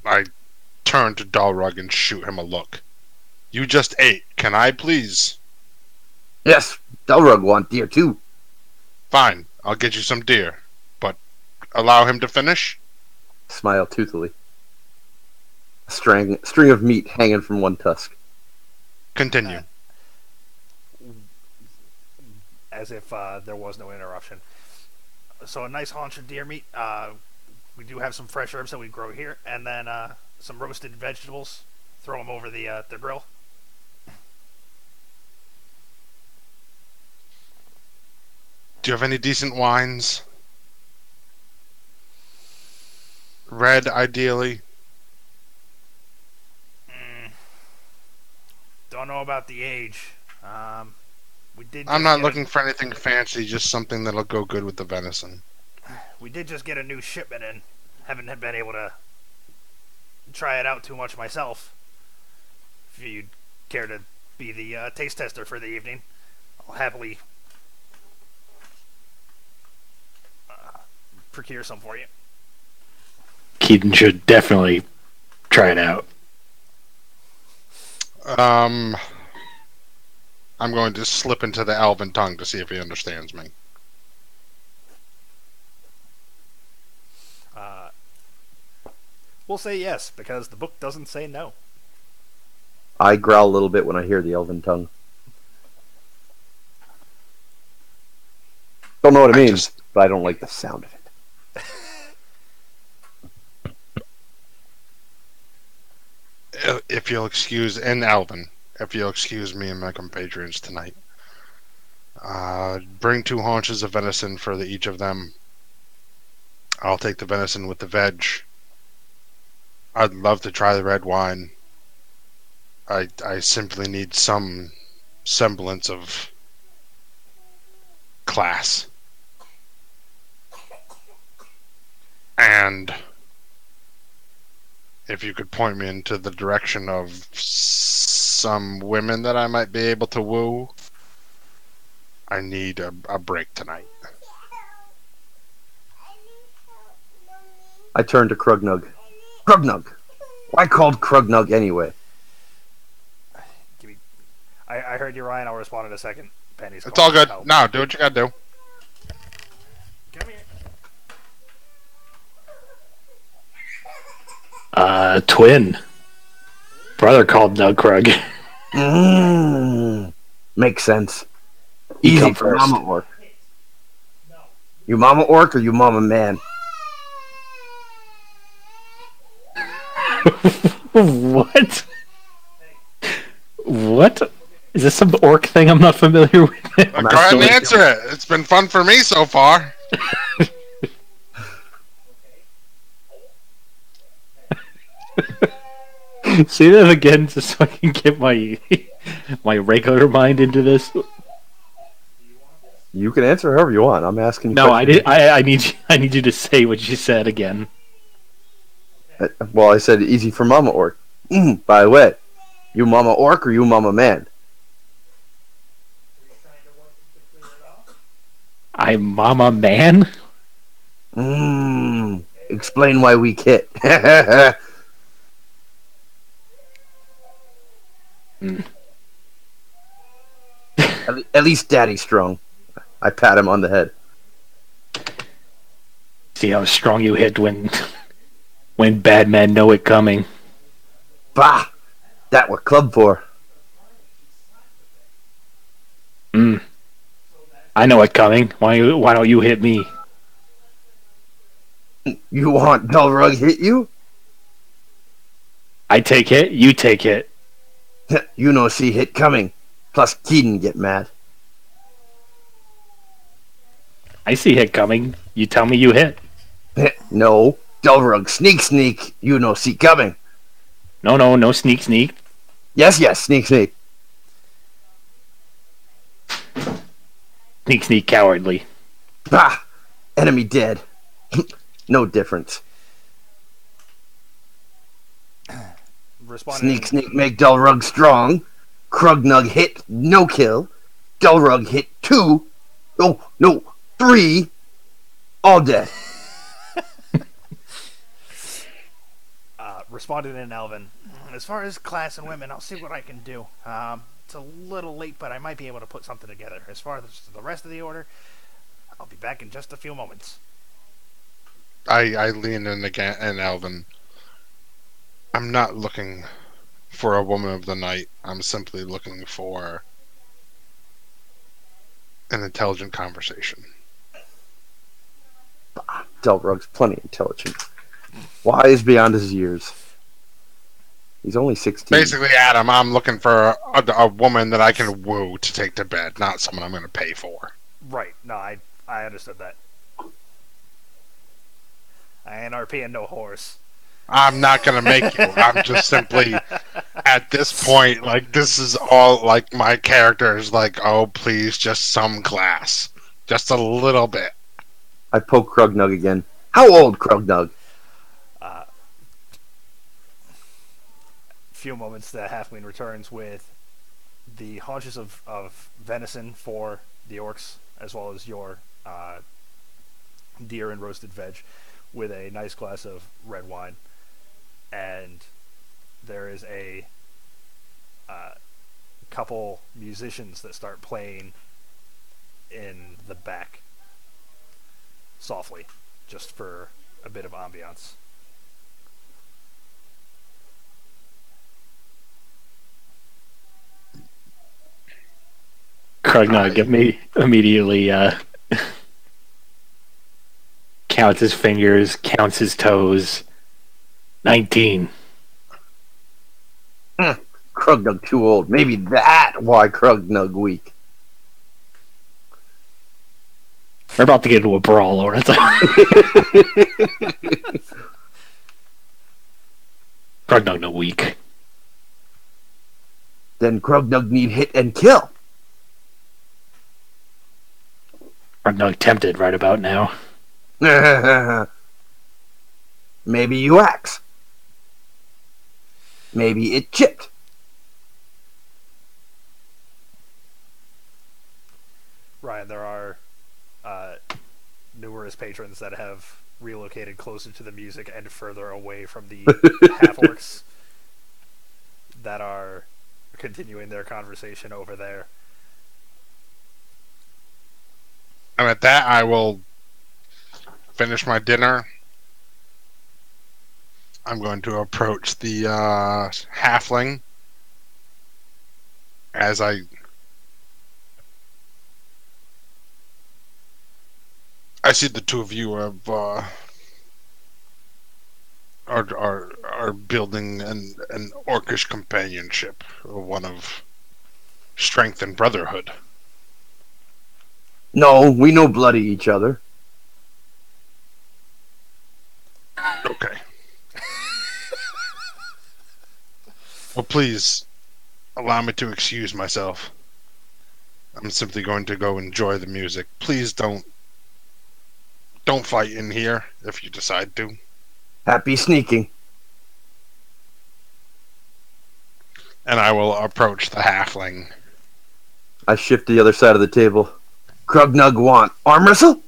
I turn to Dalrug and shoot him a look. You just ate. Can I please? Yes. Delrug want deer too. Fine. I'll get you some deer. But allow him to finish? Smile toothily. A string of meat hanging from one tusk. Continue. As if there was no interruption. So a nice haunch of deer meat. We do have some fresh herbs that we grow here, and then some roasted vegetables. Throw them over the grill. Do you have any decent wines? Red, ideally. Don't know about the age. We did. I'm not looking for anything fancy, just something that'll go good with the venison. We did just get a new shipment in. Haven't been able to try it out too much myself. If you'd care to be the taste tester for the evening, I'll happily procure some for you. Keaton should definitely try it out. I'm going to slip into the elven tongue to see if he understands me. We'll say yes, because the book doesn't say no. I growl a little bit when I hear the elven tongue. Don't know what it means, but I don't like the sound of it. If you'll excuse, in Elven, if you'll excuse me and my compatriots tonight, bring 2 haunches of venison for each of them. I'll take the venison with the veg. I'd love to try the red wine. I simply need some semblance of class. And if you could point me into the direction of some women that I might be able to woo, I need a break tonight. I turn to Krugnug. Krugnug! Why called Krugnug anyway? I heard you, Ryan. I'll respond in a second. Penny's It's all good. Help. No, do what you gotta do. Come here. Twin. Brother called Doug Krug. Makes sense. You Easy come for first. Mama Orc. You Mama Orc or you Mama Man? What? What? Is this some orc thing I'm not familiar with? Go ahead and answer it. It's been fun for me so far. Say that again just so I can get my my regular mind into this. You can answer however you want. I'm asking. No, I questions. did. I need you to say what you said again. Well, I said easy for Mama Orc. By the way, you Mama Orc or you Mama Man? I'm Mama Man? Explain why we kit. At least Daddy's strong. I pat him on the head. See how strong you hit when bad men know it coming. Bah! That what club for. I know it coming. Why don't you hit me? You want Delrug hit you? I take hit, you take hit. You no see hit coming. Plus Keaton get mad. I see hit coming. You tell me you hit. No, Delrug sneak. You no see coming. No sneak. Yes, sneak. Sneak, cowardly. Bah! Enemy dead. No difference. Responding. Sneak, make Delrug strong. Krugnug hit, no kill. Delrug hit 2. Oh, no, 3. All dead. Responded in Elven. As far as class and women, I'll see what I can do. It's a little late, but I might be able to put something together. As far as the rest of the order, I'll be back in just a few moments. I lean in again and Alvin. I'm not looking for a woman of the night. I'm simply looking for an intelligent conversation. Delrug's plenty intelligent. Wise beyond his years. He's only 16. Basically, Adam, I'm looking for a woman that I can woo to take to bed, not someone I'm going to pay for. Right. No, I understood that. I ain't RPing no horse. I'm not going to make you. I'm just simply, at this point, like, this is all, like, my character is like, oh, please, just some class. Just a little bit. I poke Krugnug again. How old, Krugnug? Few moments, the halfling returns with the haunches of venison for the orcs, as well as your deer and roasted veg, with a nice glass of red wine. And there is a couple musicians that start playing in the back softly, just for a bit of ambiance. Krugnog immediately counts his fingers, counts his toes. 19. Krugnug too old. Maybe that why Krugnug weak. We're about to get into a brawl, Lawrence. Krugnug no weak. Then Krugnug need hit and kill. Krugnug tempted right about now. Maybe you axe. Maybe it chipped. Ryan, there are numerous patrons that have relocated closer to the music and further away from the half-orcs that are continuing their conversation over there. And at that, I will finish my dinner. I'm going to approach the halfling as I see the two of you are building an orcish companionship, one of strength and brotherhood. No, we no bloody each other. Okay. Well, please allow me to excuse myself. I'm simply going to go enjoy the music. Please don't fight in here if you decide to. Happy sneaking. And I will approach the halfling. I shift to the other side of the table. Krugnug want arm wrestle?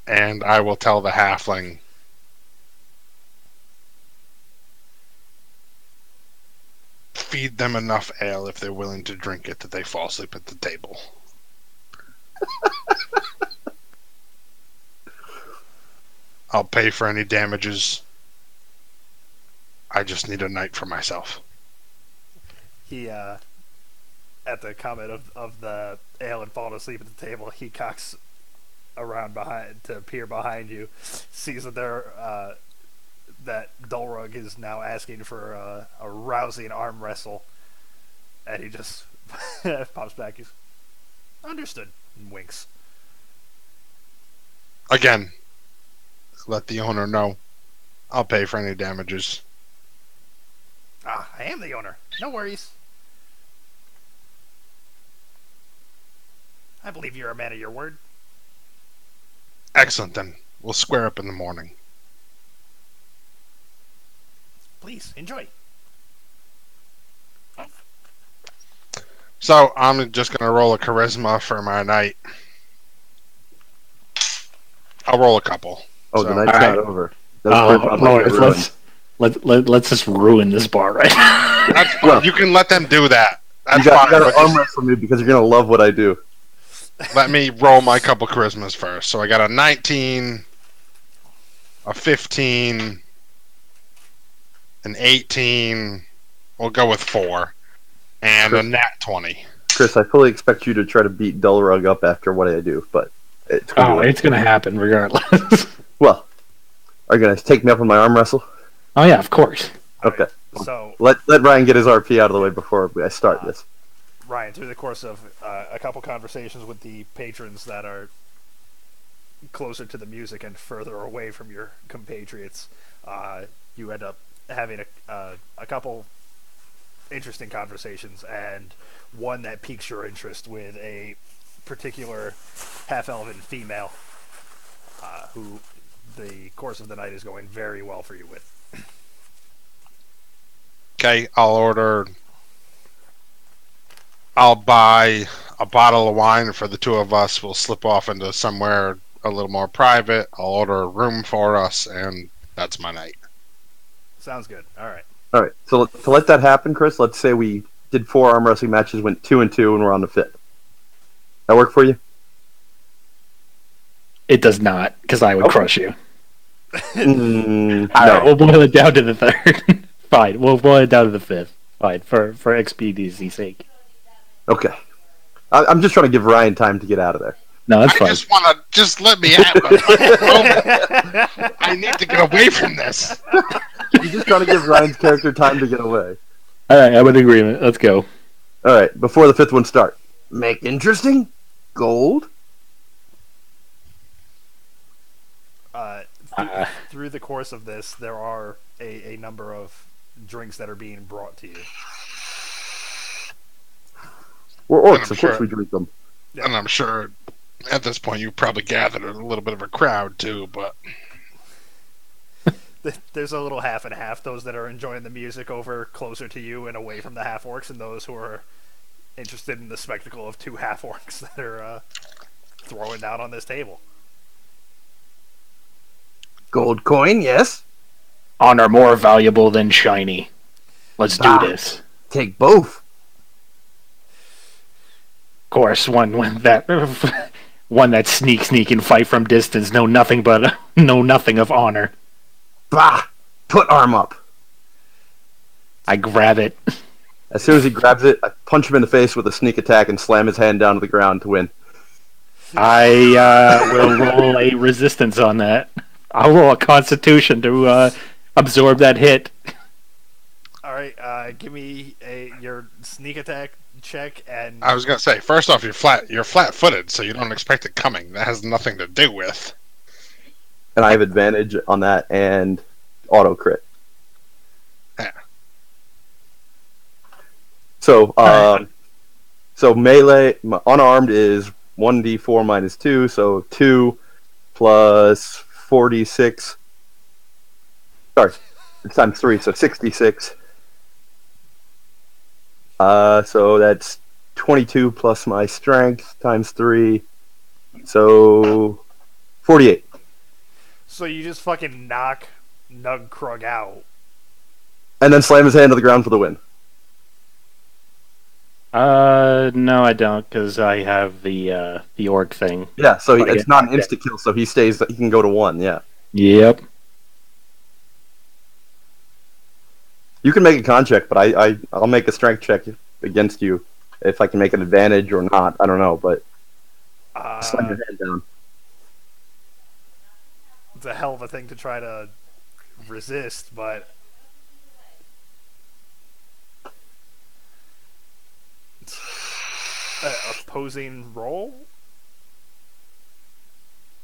And I will tell the halfling, feed them enough ale if they're willing to drink it that they fall asleep at the table. I'll pay for any damages. I just need a night for myself. He at the comment of the ale and falling asleep at the table, he cocks around behind to peer behind you, sees that that Dulrug is now asking for a rousing arm wrestle, and he just pops back. He's understood and winks. Again, let the owner know. I'll pay for any damages. Ah, I am the owner. No worries. I believe you're a man of your word. Excellent, then. We'll square up in the morning. Please, enjoy. So, I'm just going to roll a charisma for my night. I'll roll a couple. Oh, so. the night's Alright. not over. That's Lawrence, let's just ruin this bar right now. That's fine. Well, you can let them do that. That's you fine. got But to arm wrestle me because you're gonna love what I do. let me roll my couple charismas first. So I got a 19, a 15, an 18. We'll go with 4, and a nat 20. Chris, I fully expect you to try to beat Dulrug up after what I do, but it's Gonna happen regardless. Well, are you gonna take me up on my arm wrestle? Oh yeah, of course. Okay. So Let Ryan get his RP out of the way before I start this. Ryan, through the course of a couple conversations with the patrons that are closer to the music and further away from your compatriots, you end up having a couple interesting conversations, and one that piques your interest with a particular half-elven female who the course of the night is going very well for you with. Okay, I'll buy a bottle of wine for the two of us. We'll slip off into somewhere a little more private. I'll order a room for us, and that's my night. Sounds good. All right. All right. So to let that happen, Chris, let's say we did 4 arm wrestling matches, went 2 and 2, and we're on the 5th. That work for you? It does not, because I would crush you. All No. right, we'll boil it down to the 3rd. Fine, we'll boil it down to the 5th. Fine, for expediency's sake. Okay. I'm just trying to give Ryan time to get out of there. No, that's I fine. just want to just let me have a moment. I need to get away from this. You're just trying to give Ryan's character time to get away. All right, I'm in agreement. Let's go. All right. Before the 5th one starts, make interesting gold. Through the course of this, there are a number of drinks that are being brought to you. We're orcs, of sure- course we drink them. And I'm sure at this point you've probably gathered a little bit of a crowd too, but There's a little half and half, those that are enjoying the music over closer to you and away from the half-orcs, and those who are interested in the spectacle of 2 half-orcs that are throwing down on this table. Gold coin, yes. Honor more valuable than shiny. Let's do this. Take both. Of course, one that sneak and fight from distance, know nothing of honor. Bah! Put arm up. I grab it. As soon as he grabs it, I punch him in the face with a sneak attack and slam his hand down to the ground to win. I will roll a resistance on that. I'll roll a Constitution to absorb that hit. All right, give me your sneak attack check, and I was gonna say, first off, you're flat-footed, so you don't expect it coming. That has nothing to do with. And I have advantage on that and auto crit. Yeah. So, so melee unarmed is 1d4 minus 2, so 2 plus 46. Sorry, it's times 3, so 66. So that's 22 plus my strength times 3, so 48. so you just fucking knock Nug Krug out. And then slam his hand to the ground for the win. No, I don't, because I have the orc thing. Yeah, so But I it's get- not an insta kill, so he stays. He can go to 1. Yeah, Yep. you can make a con check, but I'll make a strength check against you If I can make an advantage or not, I don't know, but slam your hand down. It's a hell of a thing to try to resist, but opposing roll.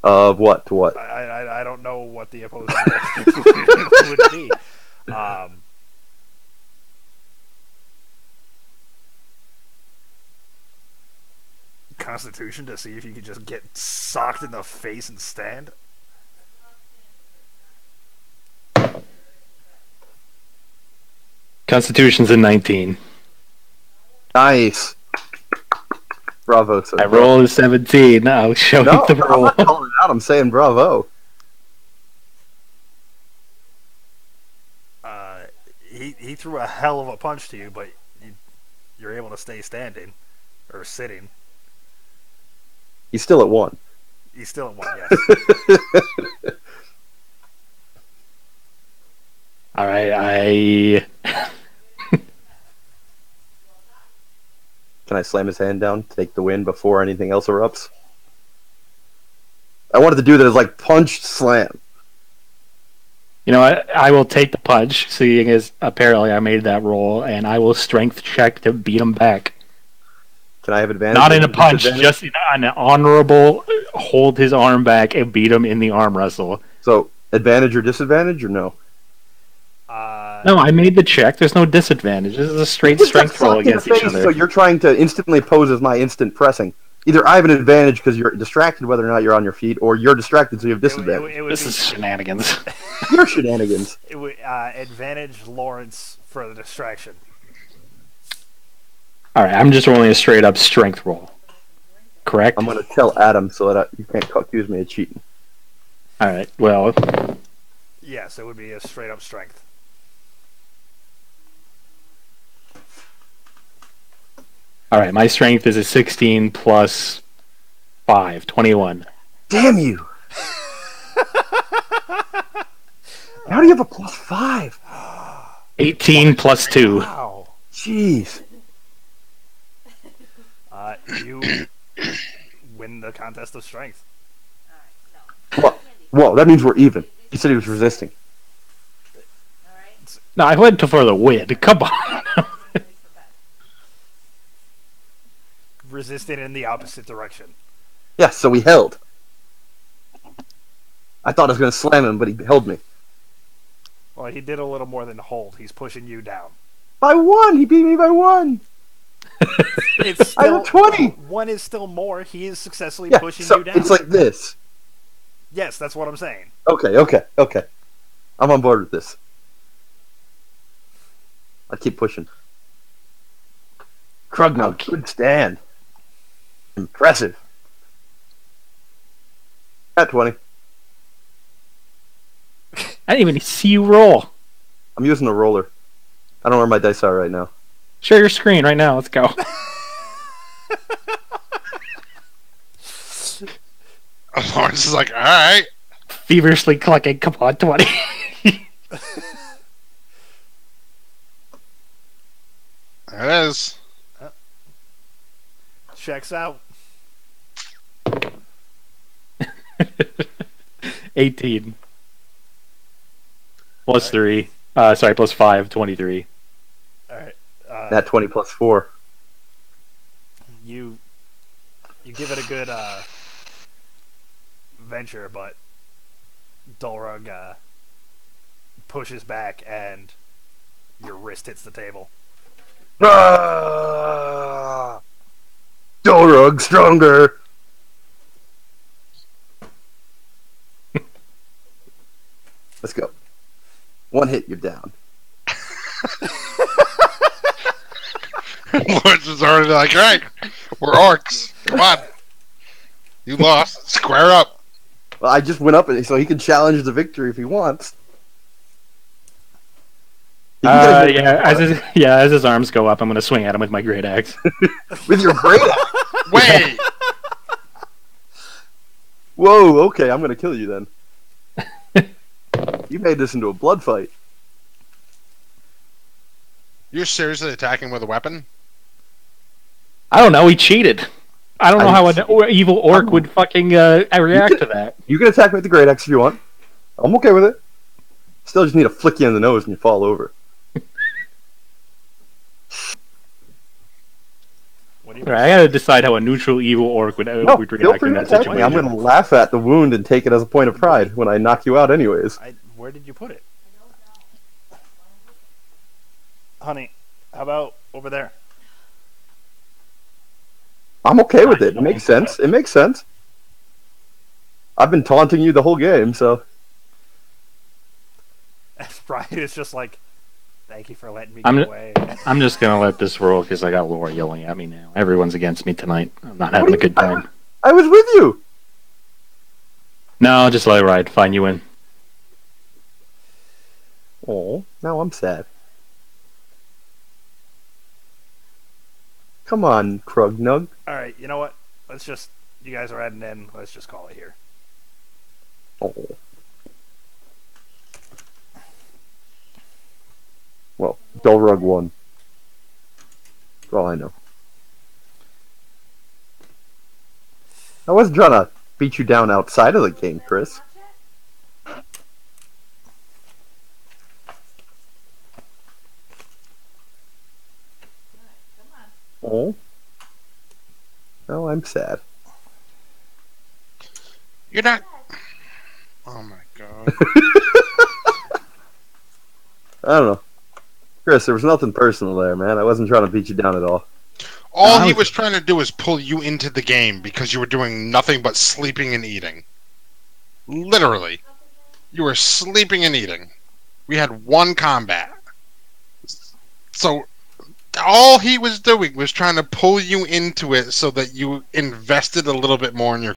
What to what? I don't know what the opposing roll would be. Constitution to see if you could just get socked in the face and stand. Constitution's a 19. Nice. Bravo. Sir. I roll a 17. I'll show No, you the I'm roll. not calling it out. I'm saying bravo. He threw a hell of a punch to you, but you're able to stay standing or sitting. He's still at 1. He's still at 1, yes. All right, Can I slam his hand down, take the win before anything else erupts? I wanted to do that as like punch slam. You know what? I will take the punch, seeing as apparently I made that roll, and I will strength check to beat him back. Can I have advantage? Not in a punch, just in an honorable hold his arm back and beat him in the arm wrestle. So, advantage or disadvantage or no? No, I made the check. There's no disadvantage. This is a straight strength roll against each other. So you're trying to instantly pose as my instant pressing. Either I have an advantage because you're distracted whether or not you're on your feet, or you're distracted so you have disadvantage. This is shenanigans. You're shenanigans. It would advantage Lawrence for the distraction. All right, I'm just rolling a straight up strength roll. Correct? I'm going to tell Adam so that you can't accuse me of cheating. All right, well... Yes, it would be a straight up strength. All right, my strength is a 16 plus 5, 21. Damn you! How do you have a plus 5? 18 plus 2. Wow. Jeez. You win the contest of strength. Whoa, that means we're even. He said he was resisting. No, I went for the win. Come on. Resisting in the opposite direction. Yeah, so we held. I thought I was going to slam him, but he held me. Well, he did a little more than hold. He's pushing you down. By 1! He beat me by 1! It's still, I have 20! 1 is still more. He is successfully Yeah, pushing so you down. it's like this. Yes, that's what I'm saying. Okay. I'm on board with this. I keep pushing. Krugno, good stand. Impressive. At 20. I didn't even see you roll. I'm using a roller. I don't know where my dice are right now. Share your screen right now. Let's go. Lawrence is like, alright. Feverishly clicking. Come on, 20. There it is. Checks out. 18. Plus 3. Sorry, plus 5, 23. Alright. That 20 plus 4. You give it a good venture, but Dolrug pushes back and your wrist hits the table. Dorog stronger. Let's go. 1 hit, you're down. Lawrence is already like, alright, we're orcs. Come on. You lost. Square up. Well, I just went up, so he can challenge the victory if he wants. As his arms go up, I'm going to swing at him with my great axe. With your great axe? Wait! Whoa, okay, I'm going to kill you then. You made this into a blood fight. You're seriously attacking with a weapon? I don't know. He cheated. I don't know how an evil orc I'm- would fucking react to that. You can attack me with the Great Axe if you want. I'm okay with it. Still just need to flick you in the nose and you fall over. What do you Right, I gotta decide how a neutral evil orc would No, react feel in free to that attack me. I'm situation. going to laugh at the wound and take it as a point of pride when I knock you out anyways. Where did you put it? Honey, how about over there? I'm okay with it. It makes sense. It makes sense. I've been taunting you the whole game, so... Brian is just like, thank you for letting me I'm get ju- away. I'm just gonna let this roll because I got Laura yelling at me now. Everyone's against me tonight. I'm not having a good time. I was with you! No, just let it ride. Fine, you win. Oh, now I'm sad. Come on, Krugnug. Alright, you know what? Let's just, you guys are at an end. Let's just call it here. Oh. Well, Dolrug won. That's all I know. I wasn't trying to beat you down outside of the game, Chris. Oh. Oh, I'm sad. You're not. Oh my god. I don't know. Chris, there was nothing personal there, man. I wasn't trying to beat you down at all. All he was trying to do was pull you into the game because you were doing nothing but sleeping and eating. Literally. You were sleeping and eating. We had one combat. So, all he was doing was trying to pull you into it so that you invested a little bit more in your